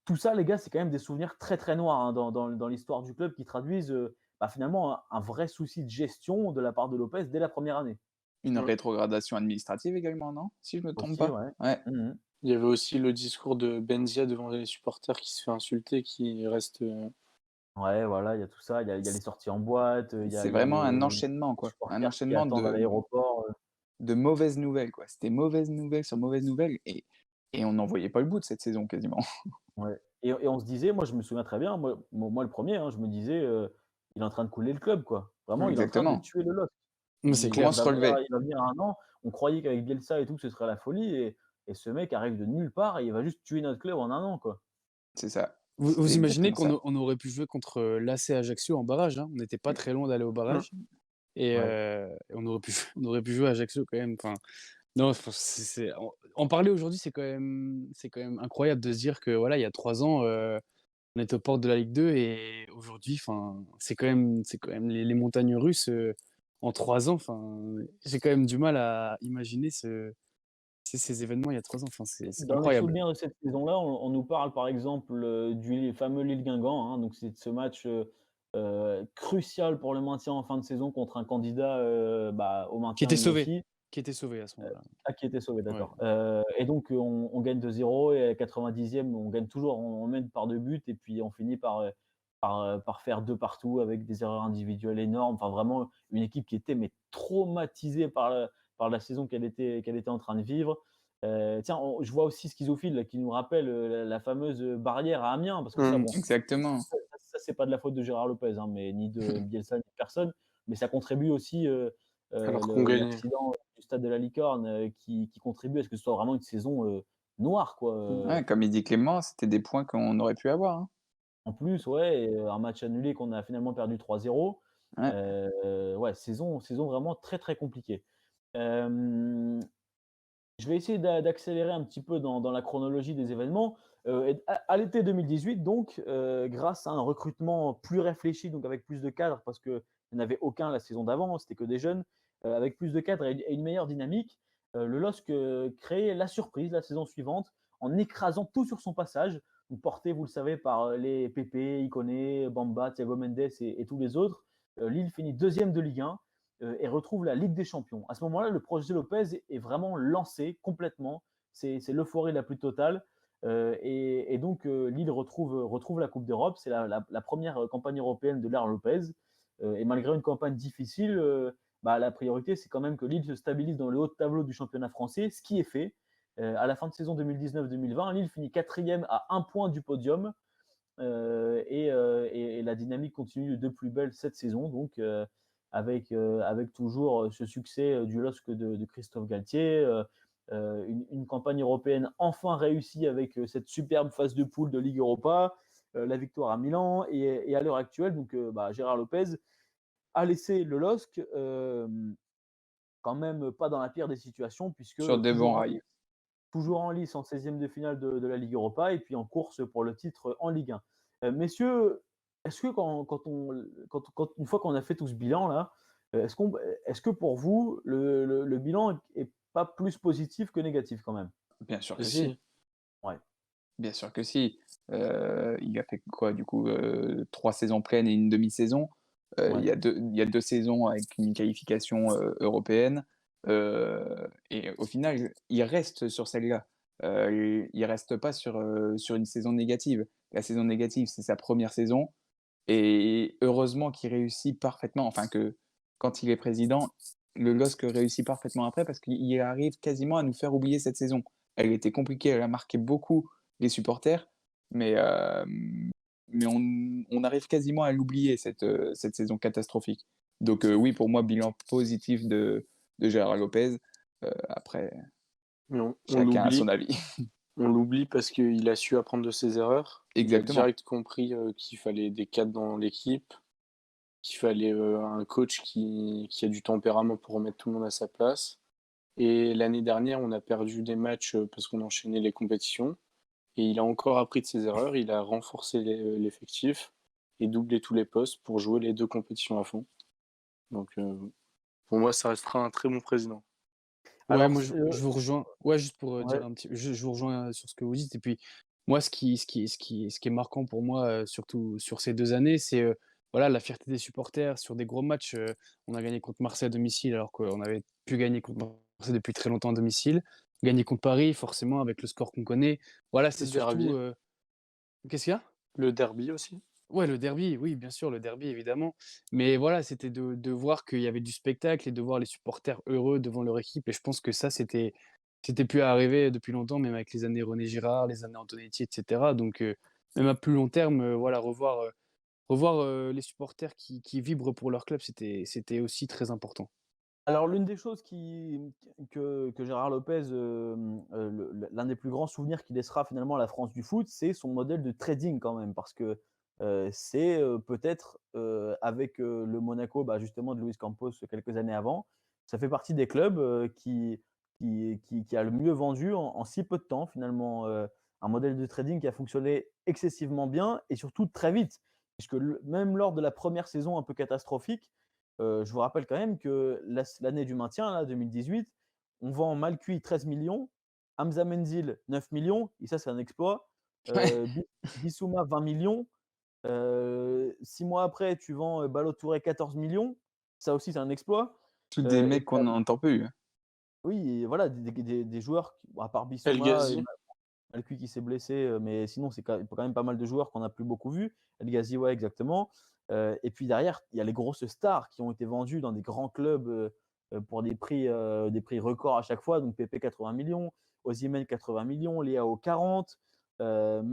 Tout ça, les gars, c'est quand même des souvenirs très très noirs, hein, dans l'histoire du club qui traduisent finalement un vrai souci de gestion de la part de Lopez dès la première année. Une rétrogradation administrative également, non? Si je me trompe Aussi, pas. ouais. Ouais. Mhm. Il y avait aussi le discours de Benzia devant les supporters qui se fait insulter, qui reste. Ouais, voilà, il y a tout ça. Il y a les sorties en boîte, C'est vraiment un les enchaînement, quoi. Un supporters qui enchaînement attendent à l'aéroport. de mauvaises nouvelles, quoi. C'était mauvaise nouvelle sur mauvaise nouvelle et on n'en voyait pas le bout de cette saison quasiment. Ouais. Et on se disait, moi je me souviens très bien, moi le premier, hein, je me disais, il est en train de couler le club, quoi. Vraiment, il est en train de Exactement. tuer le LOSC. Mais c'est Il clair. Comment se relever? va venir un an, on croyait qu'avec Bielsa et tout, ce serait la folie, et ce mec arrive de nulle part et il va juste tuer notre club en un an, quoi. C'est ça. Vous C'est imaginez exactement ça. qu'on aurait pu jouer contre l'AC Ajaccio en barrage, hein? On n'était pas très loin d'aller au barrage et Ouais. on aurait pu jouer à Ajaccio quand même. Enfin, non, en parler aujourd'hui, c'est quand même incroyable de se dire que voilà, il y a 3 ans, on était aux portes de la Ligue 2 et aujourd'hui, enfin, c'est quand même les montagnes russes, en 3 ans. Enfin, j'ai quand même du mal à imaginer ces événements il y a 3 ans. Enfin, c'est Dans les incroyable. souvenirs de cette saison-là, on nous parle par exemple du fameux Lille-Guingamp, hein, donc c'est ce match crucial pour le maintien en fin de saison contre un candidat au Qui maintien était lui sauvé, aussi. qui était sauvé à ce moment-là. Qui était sauvé, Ouais. d'accord. Et donc on gagne 2-0 et à la 90e, on gagne toujours, on mène par 2 buts et puis on finit par faire 2 partout avec des erreurs individuelles énormes. Enfin vraiment une équipe qui était mais traumatisée par la saison qu'elle était en train de vivre. Tiens, je vois aussi Schizophile là, qui nous rappelle, la fameuse barrière à Amiens parce que ça bon, Exactement. ça c'est pas de la faute de Gérard Lopez, hein, mais ni de Bielsa ni de personne, mais ça contribue aussi, Alors qu'on gagnait. l'accident du stade de la Licorne, qui contribue à ce que ce soit vraiment une saison, noire quoi, Ouais, comme il dit Clément, c'était des points qu'on aurait pu avoir, hein. en plus, ouais et un match annulé qu'on a finalement perdu 3-0. Ouais. Ouais, saison vraiment très, très compliquée. Hem Je vais essayer d'accélérer un petit peu dans la chronologie des événements. Et à l'été 2018 donc, grâce à un recrutement plus réfléchi, donc avec plus de cadres parce qu'il n'y en avait aucun la saison d'avant, c'était que des jeunes, avec plus de cadres et une meilleure dynamique, le LOSC, crée la surprise la saison suivante en écrasant tout sur son passage. Donc porté, vous le savez, par, les Pépé, Ikoné, Bamba, Thiago Mendes et tous les autres. Lille finit 2e de Ligue 1 et retrouve la Ligue des Champions. À ce moment-là, le projet Lopez est vraiment lancé complètement. C'est l'euphorie la plus totale. Et donc, Lille retrouve la Coupe d'Europe. C'est la première campagne européenne de l'ère Lopez. Et malgré une campagne difficile, la priorité, c'est quand même que Lille se stabilise dans le haut de tableau du championnat français, ce qui est fait. À la fin de saison 2019-2020, Lille finit 4e à 1 point du podium. Et la dynamique continue de plus belle cette saison. Donc, avec toujours ce succès du LOSC de Christophe Galtier, une campagne européenne enfin réussie avec cette superbe phase de poule de Ligue Europa, la victoire à Milan et à l'heure actuelle, donc Gérard Lopez a laissé le LOSC quand même pas dans la pire des situations puisque Sur des bons rails. toujours en lice en 16e de finale de la Ligue Europa et puis en course pour le titre en Ligue 1. Messieurs, est-ce que une fois qu'on a fait tout ce bilan là, est-ce que pour vous le bilan est pas plus positif que négatif quand même? Bien sûr que Et si. si. Ouais. Bien sûr que si. Il a fait quoi du coup 3 saisons pleines et une demi-saison. Ouais. Il y a 2 saisons avec une qualification européenne. Et au final, il reste sur celle-là. Il reste pas sur une saison négative. La saison négative, c'est sa première saison. Et heureusement qu'il réussit parfaitement, enfin que quand il est président, le LOSC réussit parfaitement après parce qu'il arrive quasiment à nous faire oublier cette saison. Elle était compliquée, elle a marqué beaucoup les supporters, mais, mais on arrive quasiment à l'oublier cette saison catastrophique. Donc oui, pour moi, bilan positif de Gérard Lopez. Après, Mais on chacun a l'oublie. son avis. On l'oublie parce qu'il a su apprendre de ses erreurs. Il a Exactement. direct compris qu'il fallait des cadres dans l'équipe, qu'il fallait un coach qui a du tempérament pour remettre tout le monde à sa place. Et l'année dernière, on a perdu des matchs parce qu'on enchaînait les compétitions. Et il a encore appris de ses erreurs. Il a renforcé l'effectif et doublé tous les postes pour jouer les 2 compétitions à fond. Donc, pour moi, ça restera un très bon président. Ouais, Alors, moi je vous rejoins. Ouais, juste pour ouais. dire un petit, je vous rejoins sur ce que vous dites. Et puis moi, ce qui est marquant pour moi, surtout sur ces 2 années, c'est voilà la fierté des supporters sur des gros matchs. On a gagné contre Marseille à domicile alors qu'on avait pu gagner contre Marseille depuis très longtemps à domicile. Gagner contre Paris, forcément avec le score qu'on connaît. Voilà, c'est Le derby. surtout. Qu'est-ce qu'il y a? Le derby aussi. Ouais, le derby, oui, bien sûr, le derby, évidemment. Mais voilà, c'était de voir qu'il y avait du spectacle et de voir les supporters heureux devant leur équipe. Et je pense que ça, c'était plus à arriver depuis longtemps, même avec les années René Girard, les années Antonetti, etc. Donc, même à plus long terme, voilà, revoir les supporters qui vibrent pour leur club, c'était aussi très important. Alors l'une des choses que Gérard Lopez, l'un des plus grands souvenirs qu'il laissera finalement à la France du foot, c'est son modèle de trading quand même. Parce que c'est peut-être avec le Monaco, justement de Luis Campos quelques années avant, ça fait partie des clubs qui a le mieux vendu en si peu de temps finalement. Un modèle de trading qui a fonctionné excessivement bien et surtout très vite. Puisque même lors de la première saison un peu catastrophique, je vous rappelle quand même que l'année du maintien, là, 2018, on vend mal cuit 13 millions, Hamza Menzil 9 millions, et ça c'est un exploit. Bissouma 20 millions. 6 mois après, tu vends Ballo Touré 14 millions, ça aussi c'est un exploit. Tous des Et mecs qu'on n'entend plus. Oui, et voilà, des joueurs qui, bon, à part El Bissouma et Ghazi. Malcuit qui s'est blessé, mais sinon c'est quand même pas mal de joueurs qu'on n'a plus beaucoup vus. El Ghazi, ouais, exactement. Et puis derrière, il y a les grosses stars qui ont été vendues dans des grands clubs pour des prix records à chaque fois. Donc Pepe 80 millions, Osimhen 80 millions, Leao 40, Mendes.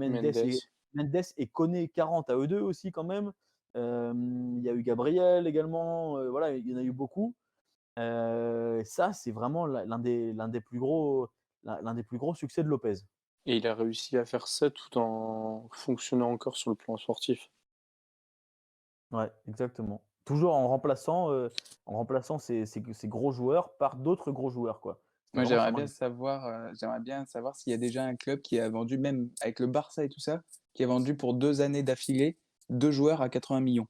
Mendes et Koné 40 à eux deux aussi quand même. Il y a eu Gabriel également. Voilà, il y en a eu beaucoup. Ça, c'est vraiment l'un des plus gros succès de Lopez. Et il a réussi à faire ça tout en fonctionnant encore sur le plan sportif. Ouais, exactement. Toujours en remplaçant ces gros joueurs par d'autres gros joueurs, quoi. C'était Moi, vraiment sa marque. j'aimerais bien savoir s'il y a déjà un club qui a vendu, même avec le Barça et tout ça, qui a vendu pour 2 années d'affilée 2 joueurs à 80 millions.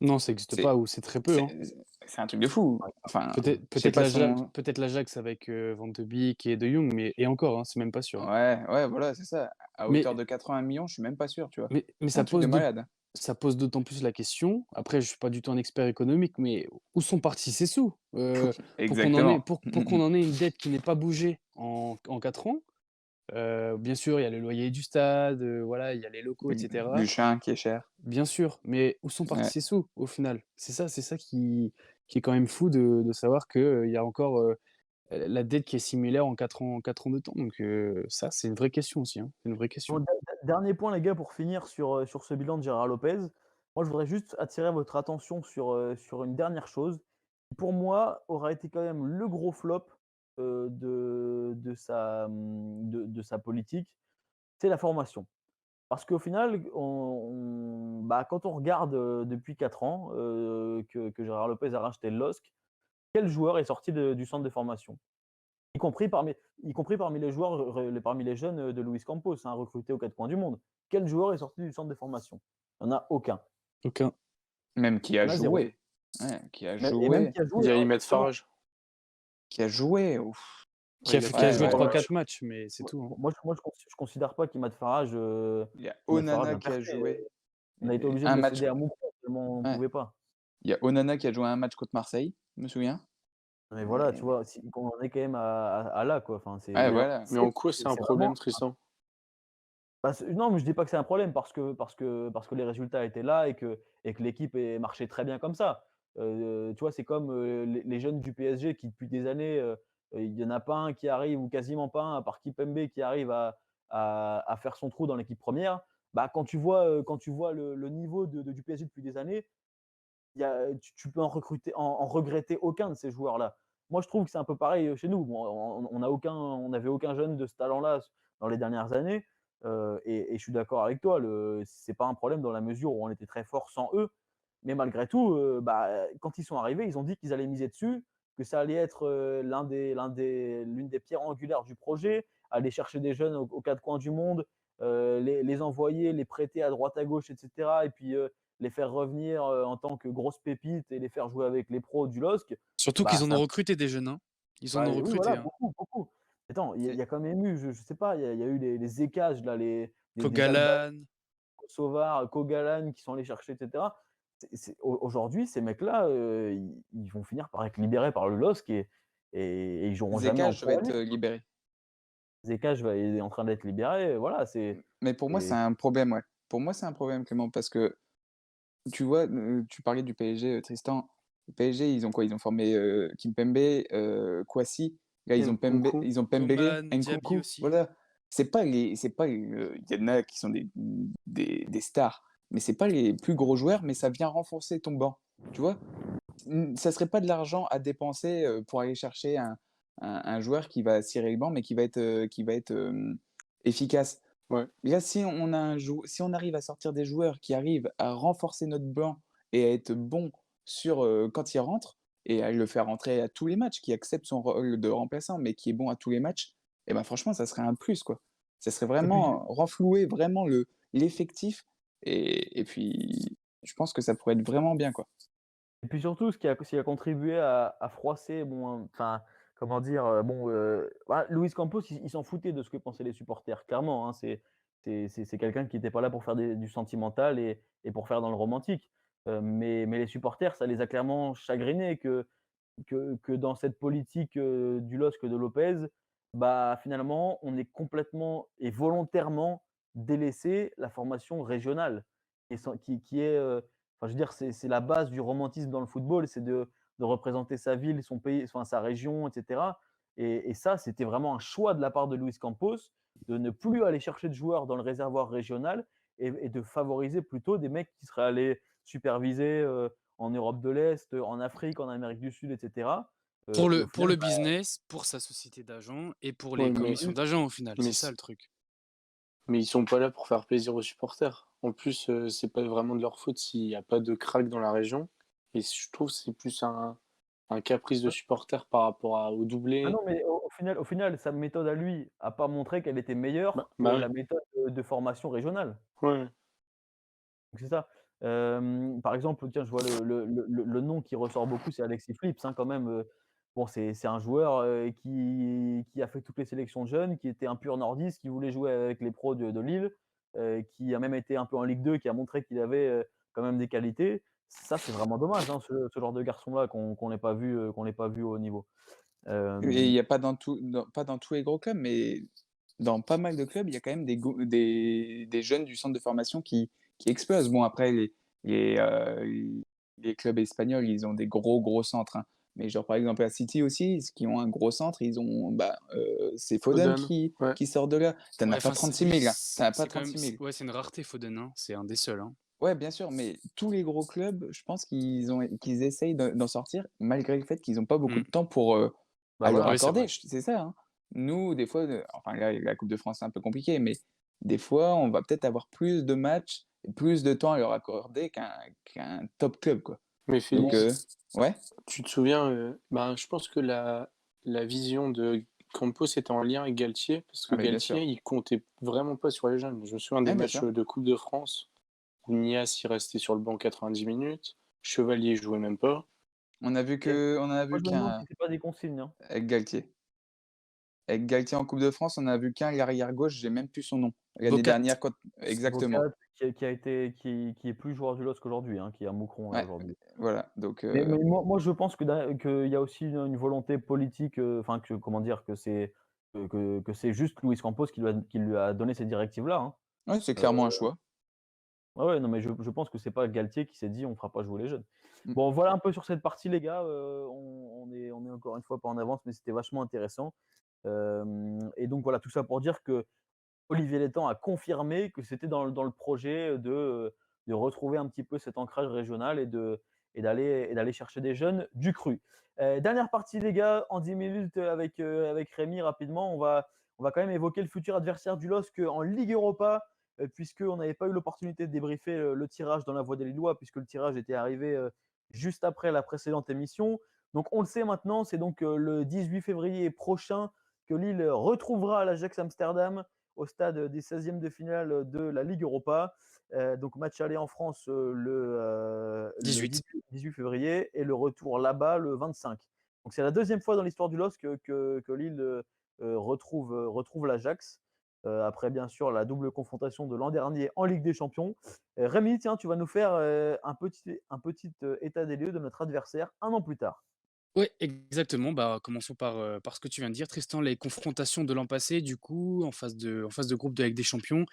Non, ça n'existe C'est pas ou c'est très peu, c'est hein. c'est un truc de fou. Enfin, je sais pas son Peut-être l'Ajax avec, Van de Beek et De Jong, mais et encore, hein, c'est même pas sûr, hein. ouais, ouais, voilà, c'est ça. À hauteur Mais de 80 millions, je suis même pas sûr, tu vois? mais C'est un truc de malade. ça pose d'autant plus la question, après je suis pas du tout un expert économique, mais où sont partis ces sous? Exactement. Pour qu'on en ait une dette qui n'ait pas bougé en 4 ans, bien sûr, il y a le loyer du stade, voilà, il y a les locaux et cetera. Buchin qui est cher. Bien sûr, mais où sont partis Ouais. ces sous, au final? C'est ça qui est quand même fou de savoir qu'il y a encore, la dette qui est similaire en 4 ans de temps, donc ça, c'est une vraie question aussi, hein. C'est une vraie Bon, question. dernier point, les gars, pour finir sur ce bilan de Gérard Lopez. Moi, je voudrais juste attirer votre attention sur une dernière chose, qui pour moi aura été quand même le gros flop de sa politique, c'est la formation. Parce qu'au final, bah, quand on regarde depuis 4 ans que Gérard Lopez a racheté le LOSC, quel joueur est sorti du centre de formation? Y compris parmi, y compris parmi les joueurs, parmi les jeunes de Luis Campos, hein, recruté aux 4 coins du monde. Quel joueur est sorti du centre de formation? Il n'y en a aucun. Aucun. Même qui Il a y en a zéro. joué. Ouais, qui a Et même joué. qui a joué, alors Ahmed justement, Farage. Qui a joué, ouf. Ouais, il a Qui fait a Ouais, joué trois ouais. 3-4 matchs. matchs, mais c'est tout, hein. je considère pas qu'Imad Farage, Il y a Imad Farage Onana a qui a percé. joué, On a été obligé de un le match céder à Moukoko tellement on ne ouais. pouvait pas. Il y a Onana qui a joué un match contre Marseille, je me souviens. Mais voilà, tu Et vois, on en est quand même à là, quoi. Enfin, ouais, Mais, voilà. mais en quoi c'est un c'est vraiment. problème, Tristan? Bah, non, mais je dis pas que c'est un problème parce que les résultats étaient là et que l'équipe est marchait très bien comme ça. Tu vois, c'est comme, les jeunes du PSG qui depuis des années, il y en a pas un qui arrive ou quasiment pas un, à part Kimpembe qui arrive à faire son trou dans l'équipe première. Bah, quand tu vois le niveau du PSG depuis des années, tu peux en regretter aucun de ces joueurs-là. Moi, je trouve que c'est un peu pareil chez nous. Bon, on n'avait aucun jeune de ce talent-là dans les dernières années. Et je suis d'accord avec toi. C'est pas un problème dans la mesure où on était très fort sans eux. Mais malgré tout, bah, quand ils sont arrivés, ils ont dit qu'ils allaient miser dessus, que ça allait être l'une des pierres angulaires du projet, aller chercher des jeunes aux quatre coins du monde, les envoyer, les prêter à droite à gauche, etc. Et puis les faire revenir en tant que grosses pépites et les faire jouer avec les pros du LOSC. Surtout Bah, qu'ils en ont ça, recruté des jeunes, hein. Ils en bah, ont oui, recruté, voilà, hein. beaucoup, beaucoup. Attends, il y C'est a quand même eu, je sais pas, il y a eu les écages, là, des Alba Kogalan. Kosovar, Kogalan qui sont allés chercher, etc. Aujourd'hui, ces mecs-là, ils vont finir par être libérés par le LOSC et ils joueront jamais en Zeka, je vais Pro être League. libéré. Zekaj est en train d'être libéré. Voilà, Mais pour moi, c'est c'est- un problème, ouais. Pour moi, c'est un problème, Clément, parce que tu vois, tu parlais du PSG, Tristan. Le PSG, ils ont quoi? Ils ont formé Kimpembe, Kouassi. Là, Nkunku. ils ont Pembele, Coman, Diaby Nkunku. aussi. Voilà. C'est pas, il y en a qui sont des stars, mais c'est pas les plus gros joueurs, mais ça vient renforcer ton banc. Tu vois? Ça serait pas de l'argent à dépenser pour aller chercher un joueur qui va cirer le banc, mais qui va être efficace. Ouais. Là, si on arrive à sortir des joueurs qui arrivent à renforcer notre banc et à être bons sur quand ils rentrent et à le faire rentrer à tous les matchs, qui accepte son rôle de remplaçant, mais qui est bon à tous les matchs, et ben franchement, ça serait un plus, quoi. Ça serait Et puis, vraiment renflouer vraiment l'effectif et puis je pense que ça pourrait être vraiment bien, quoi. surtout, ce qui a contribué à froisser, bon, enfin, comment dire, bon, voilà, Luis Campos, il s'en foutait de ce que pensaient les supporters, clairement, hein. C'est quelqu'un qui n'était pas là pour faire du sentimental et pour faire dans le romantique. Mais les supporters, ça les a clairement chagrinés que que dans cette politique du LOSC de Lopez, bah, finalement, on est complètement et volontairement délaissé la formation régionale qui est, enfin, je veux dire, c'est la base du romantisme dans le football, c'est de représenter sa ville, son pays, enfin, sa région, etc. Et ça, c'était vraiment un choix de la part de Luis Campos de ne plus aller chercher de joueurs dans le réservoir régional et de favoriser plutôt des mecs qui seraient allés superviser en Europe de l'Est, en Afrique, en Amérique du Sud, etc. Pour Et au pour final, le business, pour sa société d'agents et pour Ouais, les commissions d'agents au final, mais c'est ça le truc. mais ils sont pas là pour faire plaisir aux supporters. En plus, c'est pas vraiment de leur faute s'il y a pas de crack dans la région. Et je trouve que c'est plus un caprice de supporters par rapport au ah doublé. non, mais au final, sa méthode à lui a pas montré qu'elle était meilleure que Ouais. la méthode de formation régionale. Ouais. Donc c'est ça. Par exemple, tiens, je vois le nom qui ressort beaucoup, c'est Alexis Flips, hein, quand même, bon, c'est un joueur, qui a fait toutes les sélections de jeunes, qui était un pur nordiste, qui voulait jouer avec les pros de Lille, qui a même été un peu en Ligue 2, qui a montré qu'il avait, quand même des qualités. Ça, c'est vraiment dommage, hein, ce genre de garçon-là qu'on l'ait pas vu, qu'on l'ait pas vu au haut niveau. Et il Hem y a pas dans tous les gros clubs, mais dans pas mal de clubs, il y a quand même des jeunes du centre de formation qui explosent. Bon, après, les clubs espagnols, ils ont des gros centres, hein. Mais genre, par exemple, à City aussi, qui ont un gros centre, ils ont, c'est Foden Foden, ouais. qui sort de là. Tu en Ouais, as pas enfin, 36 000, là. Tu en as pas c'est quand même, 36 000. ouais, c'est une rareté Foden, hein. C'est un des seuls, hein. Ouais, bien sûr, mais tous les gros clubs, je pense qu'ils essayent d'en sortir, malgré le fait qu'ils ont pas beaucoup Mm. de temps pour, Bah à leur voilà. Oui, c'est accorder. vrai. C'est ça, hein. Nous, des fois, enfin là, la Coupe de France, c'est un peu compliqué, mais des fois, on va peut-être avoir plus de matchs et plus de temps à leur accorder qu'un top club, quoi. Mais Donc, Félix, ouais, tu te souviens, je pense que la vision de Campos était en lien avec Galtier, parce que ah, mais bien Galtier, sûr. il comptait vraiment pas sur les jeunes. Je me souviens des Ouais, bien matchs sûr. de Coupe de France où Niasse, il restait sur le banc 90 minutes. Chevalier, il jouait même pas. Et On en a moi, vu je me demande qu'un si c'est pas des consignes, hein. avec Galtier. Avec Galtier en Coupe de France, on en a vu qu'un, l'arrière gauche, j'ai même plus son nom. L'année Vocat. dernière, exactement. Vocat qui est plus joueur du LOSC qu'aujourd'hui, hein, qui est à Moucron là Ouais, aujourd'hui. voilà, donc, Mais moi je pense qu'il y a aussi une volonté politique, enfin que comment dire? Que c'est juste Luis Campos qui lui a donné ces directives-là, hein. ouais, c'est Heu, clairement un choix. ouais, ouais, non mais je pense que c'est pas Galtier qui s'est dit: «On fera pas jouer les jeunes». Mmh. Bon voilà un peu sur cette partie les gars, on est encore une fois pas en avance, mais c'était vachement intéressant. Et donc voilà, tout ça pour dire que Olivier Létang a confirmé que c'était dans le projet de retrouver un petit peu cet ancrage régional et d'aller chercher des jeunes du cru. Dernière partie les gars, en 10 minutes avec Rémi rapidement, on va quand même évoquer le futur adversaire du LOSC en Ligue Europa, puisqu'on n'avait pas eu l'opportunité de débriefer le tirage dans la voie des Lillois, puisque le tirage était arrivé juste après la précédente émission. Donc on le sait maintenant, c'est donc le 18 février prochain que Lille retrouvera l'Ajax Amsterdam au stade des 16e de finale de la Ligue Europa. Donc match aller en France le 18. 18 février et le retour là-bas le 25. Donc c'est la deuxième fois dans l'histoire du LOSC que Lille retrouve l'Ajax. Après bien sûr la double confrontation de l'an dernier en Ligue des Champions. Rémi, tiens, tu vas nous faire un petit état des lieux de notre adversaire un an plus tard. Ouais, exactement. Bah, commençons par ce que tu viens de dire, Tristan. Les confrontations de l'an passé, du coup, en phase de groupe de Ligue des Champions,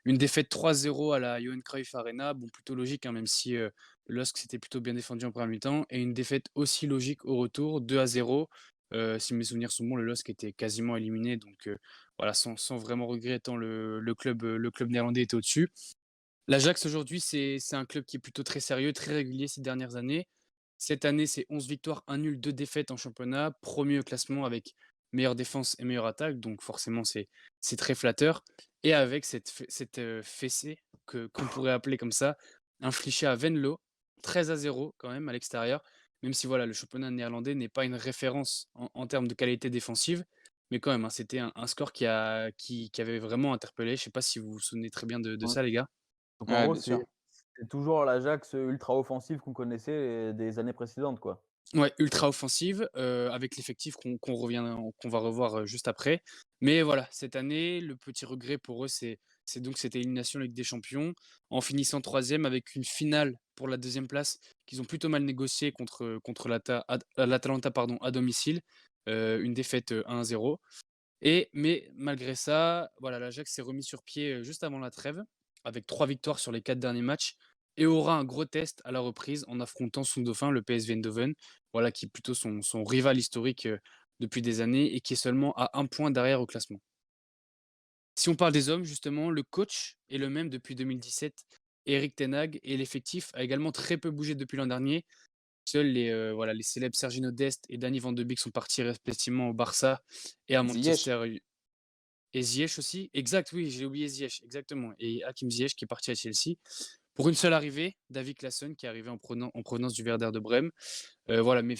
une défaite 3-0 à la Johan Cruyff Arena, bon, plutôt logique, hein, même si le LOSC s'était plutôt bien défendu en première mi-temps, et une défaite aussi logique au retour, 2-0. Si mes souvenirs sont bons, le LOSC était quasiment éliminé, donc voilà, sans vraiment regret, tant le club néerlandais était au-dessus. L'Ajax aujourd'hui, c'est un club qui est plutôt très sérieux, très régulier ces dernières années. Cette année, c'est 11 victoires, 1 nul, 2 défaites en championnat, premier au classement avec meilleure défense et meilleure attaque, donc forcément c'est très flatteur. Et avec cette fessée qu'on pourrait appeler comme ça, infligée à Venlo, 13-0 quand même à l'extérieur, même si voilà, le championnat néerlandais n'est pas une référence en termes de qualité défensive, mais quand même, hein, c'était un score qui avait vraiment interpellé. Je ne sais pas si vous vous souvenez très bien de Ouais. ça, les gars. Donc en Ouais, gros, bien sûr. c'est toujours l'Ajax ultra offensif qu'on connaissait des années précédentes, quoi. Ouais, ultra offensive, avec l'effectif qu'on va revoir, juste après. Mais voilà, cette année, le petit regret pour eux, c'est cette élimination Ligue des Champions, en finissant 3e avec une finale pour la 2e place qu'ils ont plutôt mal négociée contre l'Atalanta pardon, à domicile, une défaite 1-0. Mais malgré ça, voilà, l'Ajax s'est remis sur pied juste avant la trêve, avec 3 victoires sur les 4 derniers matchs, et aura un gros test à la reprise en affrontant son dauphin, le PSV Eindhoven, voilà, qui est plutôt son rival historique depuis des années et qui est seulement à 1 point derrière au classement. Si on parle des hommes, justement, le coach est le même depuis 2017, Erik ten Hag, et l'effectif a également très peu bougé depuis l'an dernier. Seuls les célèbres Sergiño Dest et Danny Van de Beek sont partis respectivement au Barça et à Ziyech. Manchester. Et Ziyech aussi, exact, oui, j'ai oublié Ziyech, exactement. Et Hakim Ziyech qui est parti à Chelsea. Pour une seule arrivée, David Klaassen qui est arrivé en provenance du Werder de Brême. Voilà, mais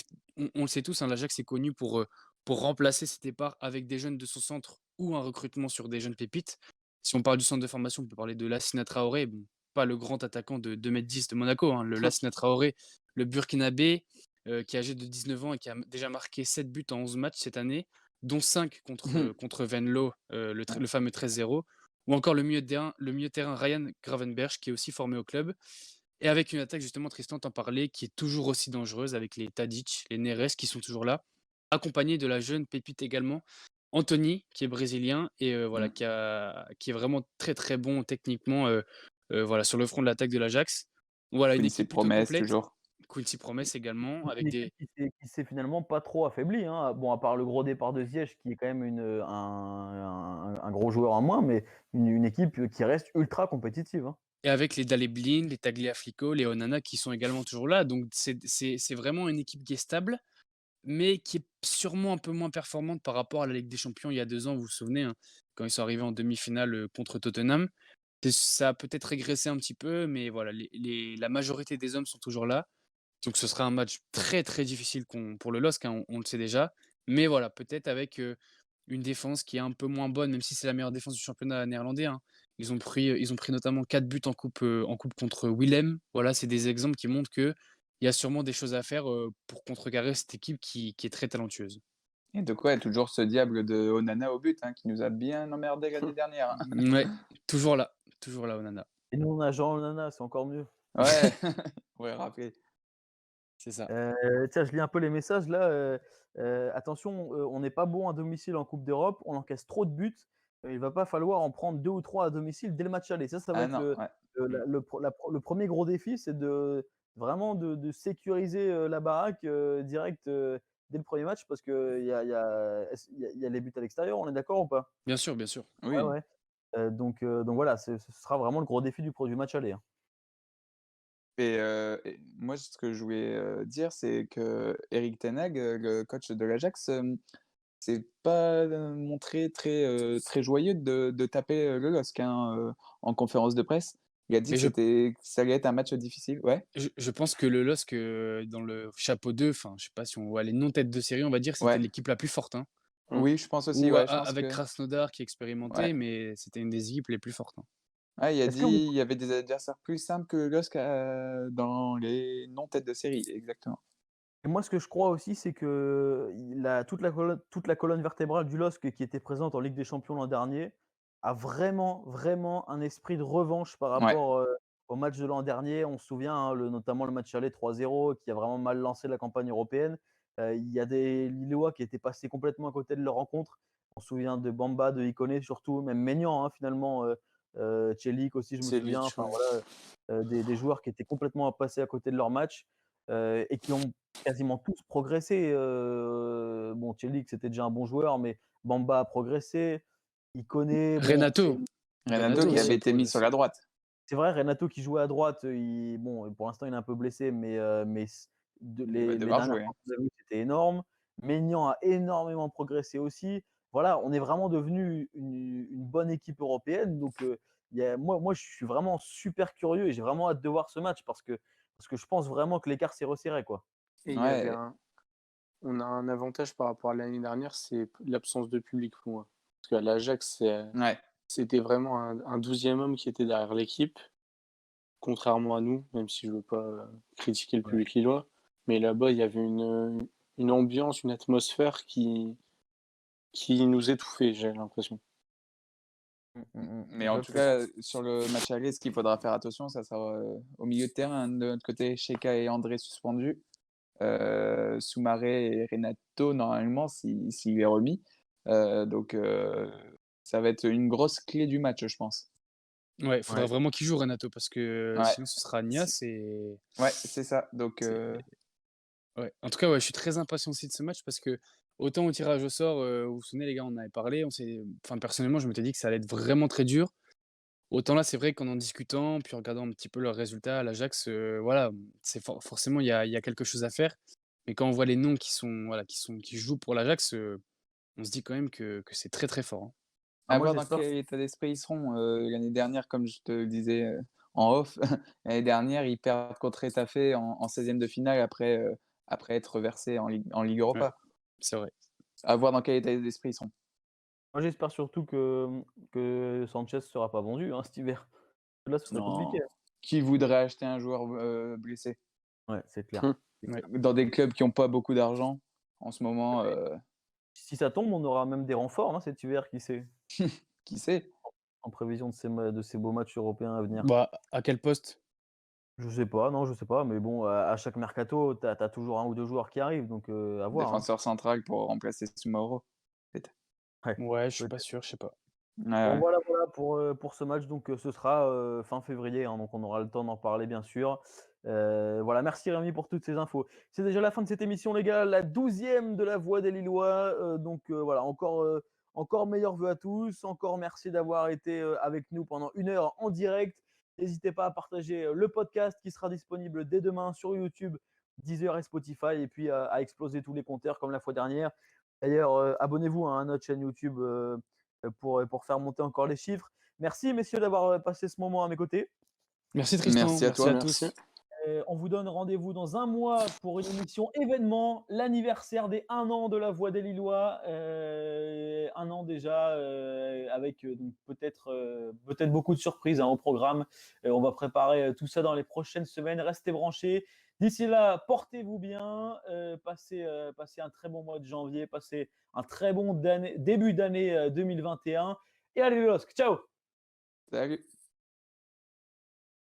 on le sait tous, hein, l'Ajax est connu pour remplacer ses départs avec des jeunes de son centre ou un recrutement sur des jeunes pépites. Si on parle du centre de formation, on peut parler de Lassina Traoré, bon, pas le grand attaquant de 2,10 m de Monaco, hein, le Lassina Traoré, le Burkinabé, qui est âgé de 19 ans et qui a déjà marqué 7 buts en 11 matchs cette année, dont 5 contre Venlo, le fameux 13-0, ou encore le milieu de terrain Ryan Gravenberch, qui est aussi formé au club, et avec une attaque, justement, Tristan t'en parlait, qui est toujours aussi dangereuse, avec les Tadic, les Neres qui sont toujours là, accompagné de la jeune pépite également, Anthony, qui est brésilien, et voilà, qui est vraiment très très bon techniquement voilà, sur le front de l'attaque de l'Ajax. Voilà, une Quincy équipe plutôt Promes, complète. toujours. Quincy Promes également, Une avec équipe des. qui s'est finalement pas trop affaiblie, hein. Bon, à part le gros départ de Ziyech, qui est quand même un gros joueur en moins, mais une équipe qui reste ultra compétitive, hein. Et avec les Daley Blind, les Tagliafico, les Onana qui sont également toujours là. Donc c'est vraiment une équipe qui est stable, mais qui est sûrement un peu moins performante par rapport à la Ligue des Champions il y a 2 ans, vous vous souvenez, hein, quand ils sont arrivés en demi-finale contre Tottenham. Ça a peut-être régressé un petit peu, mais voilà, la majorité des hommes sont toujours là. Donc ce sera un match très très difficile pour le LOSC, hein, on le sait déjà. Mais voilà, peut-être avec une défense qui est un peu moins bonne, même si c'est la meilleure défense du championnat néerlandais, hein. Ils ont pris notamment 4 buts en coupe contre Willem. Voilà, c'est des exemples qui montrent qu'il y a sûrement des choses à faire pour contrecarrer cette équipe qui est très talentueuse. Et de quoi toujours ce diable de Onana au but, hein, qui nous a bien emmerdé l'année dernière, hein. Ouais, toujours là, Onana. Et nous, on a Jean Onana, c'est encore mieux. Ouais, on va rappeler. C'est ça. Tiens, je lis un peu les messages là. Attention, on n'est pas bon à domicile en Coupe d'Europe, on encaisse trop de buts. Il va pas falloir en prendre 2 ou 3 à domicile dès le match aller. Ça va Ah être non, ouais. le premier gros défi, c'est vraiment de sécuriser la baraque direct dès le premier match, parce qu'il y a les buts à l'extérieur, on est d'accord ou pas? Bien sûr, bien sûr. Oui. Ouais, ouais. Donc voilà, ce sera vraiment le gros défi du match aller, hein. Et moi, ce que je voulais dire, c'est que Erik ten Hag, le coach de l'Ajax, s'est pas montré très joyeux de taper le LOSC, hein, en conférence de presse. Il a dit Mais que ça allait être un match difficile. Ouais, je pense que le LOSC, dans le chapeau 2, enfin, je sais pas si on voit les non-têtes de série, on va dire, c'était ouais. l'équipe la plus forte, hein. Oui, je pense aussi. Ou Ouais, je pense avec que. Krasnodar qui est expérimenté, Ouais. mais c'était une des équipes les plus fortes, hein. Ouais, il a Est-ce dit que vous il y avait des adversaires plus simples que le LOSC dans les non-têtes de série, exactement. Et moi, ce que je crois aussi, c'est que toute la colonne vertébrale du LOSC, qui était présente en Ligue des Champions l'an dernier, a vraiment, vraiment un esprit de revanche par Ouais, rapport au match de l'an dernier. On se souvient, hein, notamment le match aller 3-0, qui a vraiment mal lancé la campagne européenne. Il y a des Lillois qui étaient passés complètement à côté de leur rencontre. On se souvient de Bamba, de Ikoné surtout, même Maignan, hein, finalement, Celik aussi, je me C'est souviens. Lich, Enfin ouais. voilà, des joueurs qui étaient complètement passés à côté de leur match et qui ont quasiment tous progressé. Bon, Celik, c'était déjà un bon joueur, mais Bamba a progressé. Ikoné, bon, Renato, Renato Renato qui aussi avait a été mis sur progressé. la droite. c'est vrai, Renato qui jouait à droite, bon, pour l'instant, il est un peu blessé, mais Il va les devoir dernières jouer, hein. fois qu'on l'a vu, c'était énorme. Maignan a énormément progressé aussi. Voilà, on est vraiment devenu une bonne équipe européenne. Donc, moi, je suis vraiment super curieux et j'ai vraiment hâte de voir ce match, parce que je pense vraiment que l'écart s'est resserré, quoi. Et Ouais, on a un avantage par rapport à l'année dernière, c'est l'absence de public pour moi. Parce qu'à l'Ajax, ouais. c'était vraiment un 12e homme qui était derrière l'équipe, contrairement à nous, même si je veux pas critiquer le Ouais. public lillois. Mais là-bas, il y avait une ambiance, une atmosphère qui nous étouffait, j'ai l'impression. Mais en tout cas, sur le match aller, ce qu'il faudra faire attention, ça sera au milieu de terrain. De notre côté, Sheka et André suspendus. Soumaré et Renato, normalement, s'il est remis. Donc, ça va être une grosse clé du match, je pense. Ouais, il faudra Ouais. vraiment qu'il joue Renato parce que Ouais. sinon ce sera Nias et Ouais, c'est ça. Donc, c'est ouais. En tout cas, ouais, je suis très impatient aussi de ce match parce que autant au tirage au sort, vous vous souvenez les gars, on en avait parlé, enfin personnellement, je m'étais dit que ça allait être vraiment très dur. Autant là, c'est vrai qu'en discutant, puis en regardant un petit peu leurs résultats à l'Ajax, voilà, c'est forcément il y a quelque chose à faire. Mais quand on voit les noms qui sont voilà, qui jouent pour l'Ajax, on se dit quand même que c'est très, très fort, hein. Ah, à moi voir dans j'espère. quel état d'esprit ils seront. L'année dernière, comme je te le disais en off, l'année dernière, ils perdent contre Étafé en 16e de finale après être versés en Ligue Ouais, Europa. c'est vrai. À voir dans quel état d'esprit ils seront. Moi, j'espère surtout que Sanchez sera pas vendu, hein, cet hiver. Là, ce serait compliqué, Non. hein. Qui voudrait acheter un joueur blessé Ouais, c'est clair. Hum. Ouais. dans des clubs qui n'ont pas beaucoup d'argent en ce moment? Si ça tombe, on aura même des renforts, hein, cet hiver, qui sait? Qui sait? En prévision de ces beaux matchs européens à venir. Bah, à quel poste? Je sais pas, non, je sais pas, mais bon, à chaque mercato, tu as toujours 1 ou 2 joueurs qui arrivent, donc à voir, hein. Défenseur central pour remplacer Soumaoro, peut-être. Ouais, Ouais, je suis pas peut-être. sûr, je sais pas. Ouais, Bon, ouais. voilà pour ce match, donc ce sera, fin février, hein, donc on aura le temps d'en parler, bien sûr. Voilà, merci Rémi pour toutes ces infos. C'est déjà la fin de cette émission, les gars, la 12e de la Voix des Lillois, donc voilà, encore meilleurs vœux à tous, encore merci d'avoir été, avec nous pendant 1 heure en direct. N'hésitez pas à partager, le podcast qui sera disponible dès demain sur YouTube, Deezer et Spotify, et puis, à exploser tous les compteurs comme la fois dernière. D'ailleurs, abonnez-vous, hein, à notre chaîne YouTube, pour faire monter encore les chiffres. Merci messieurs d'avoir, passé ce moment à mes côtés. Merci Tristan, Merci à merci toi. à Merci. tous. On vous donne rendez-vous dans 1 mois pour une émission événement, l'anniversaire des 1 an de la Voix des Lillois. 1 an déjà, avec donc peut-être beaucoup de surprises, hein, au programme. On va préparer tout ça dans les prochaines semaines. Restez branchés. D'ici là, portez-vous bien, passez un très bon mois de janvier, passez un très bon début d'année 2021. Et allez les LOSC, ciao! Salut.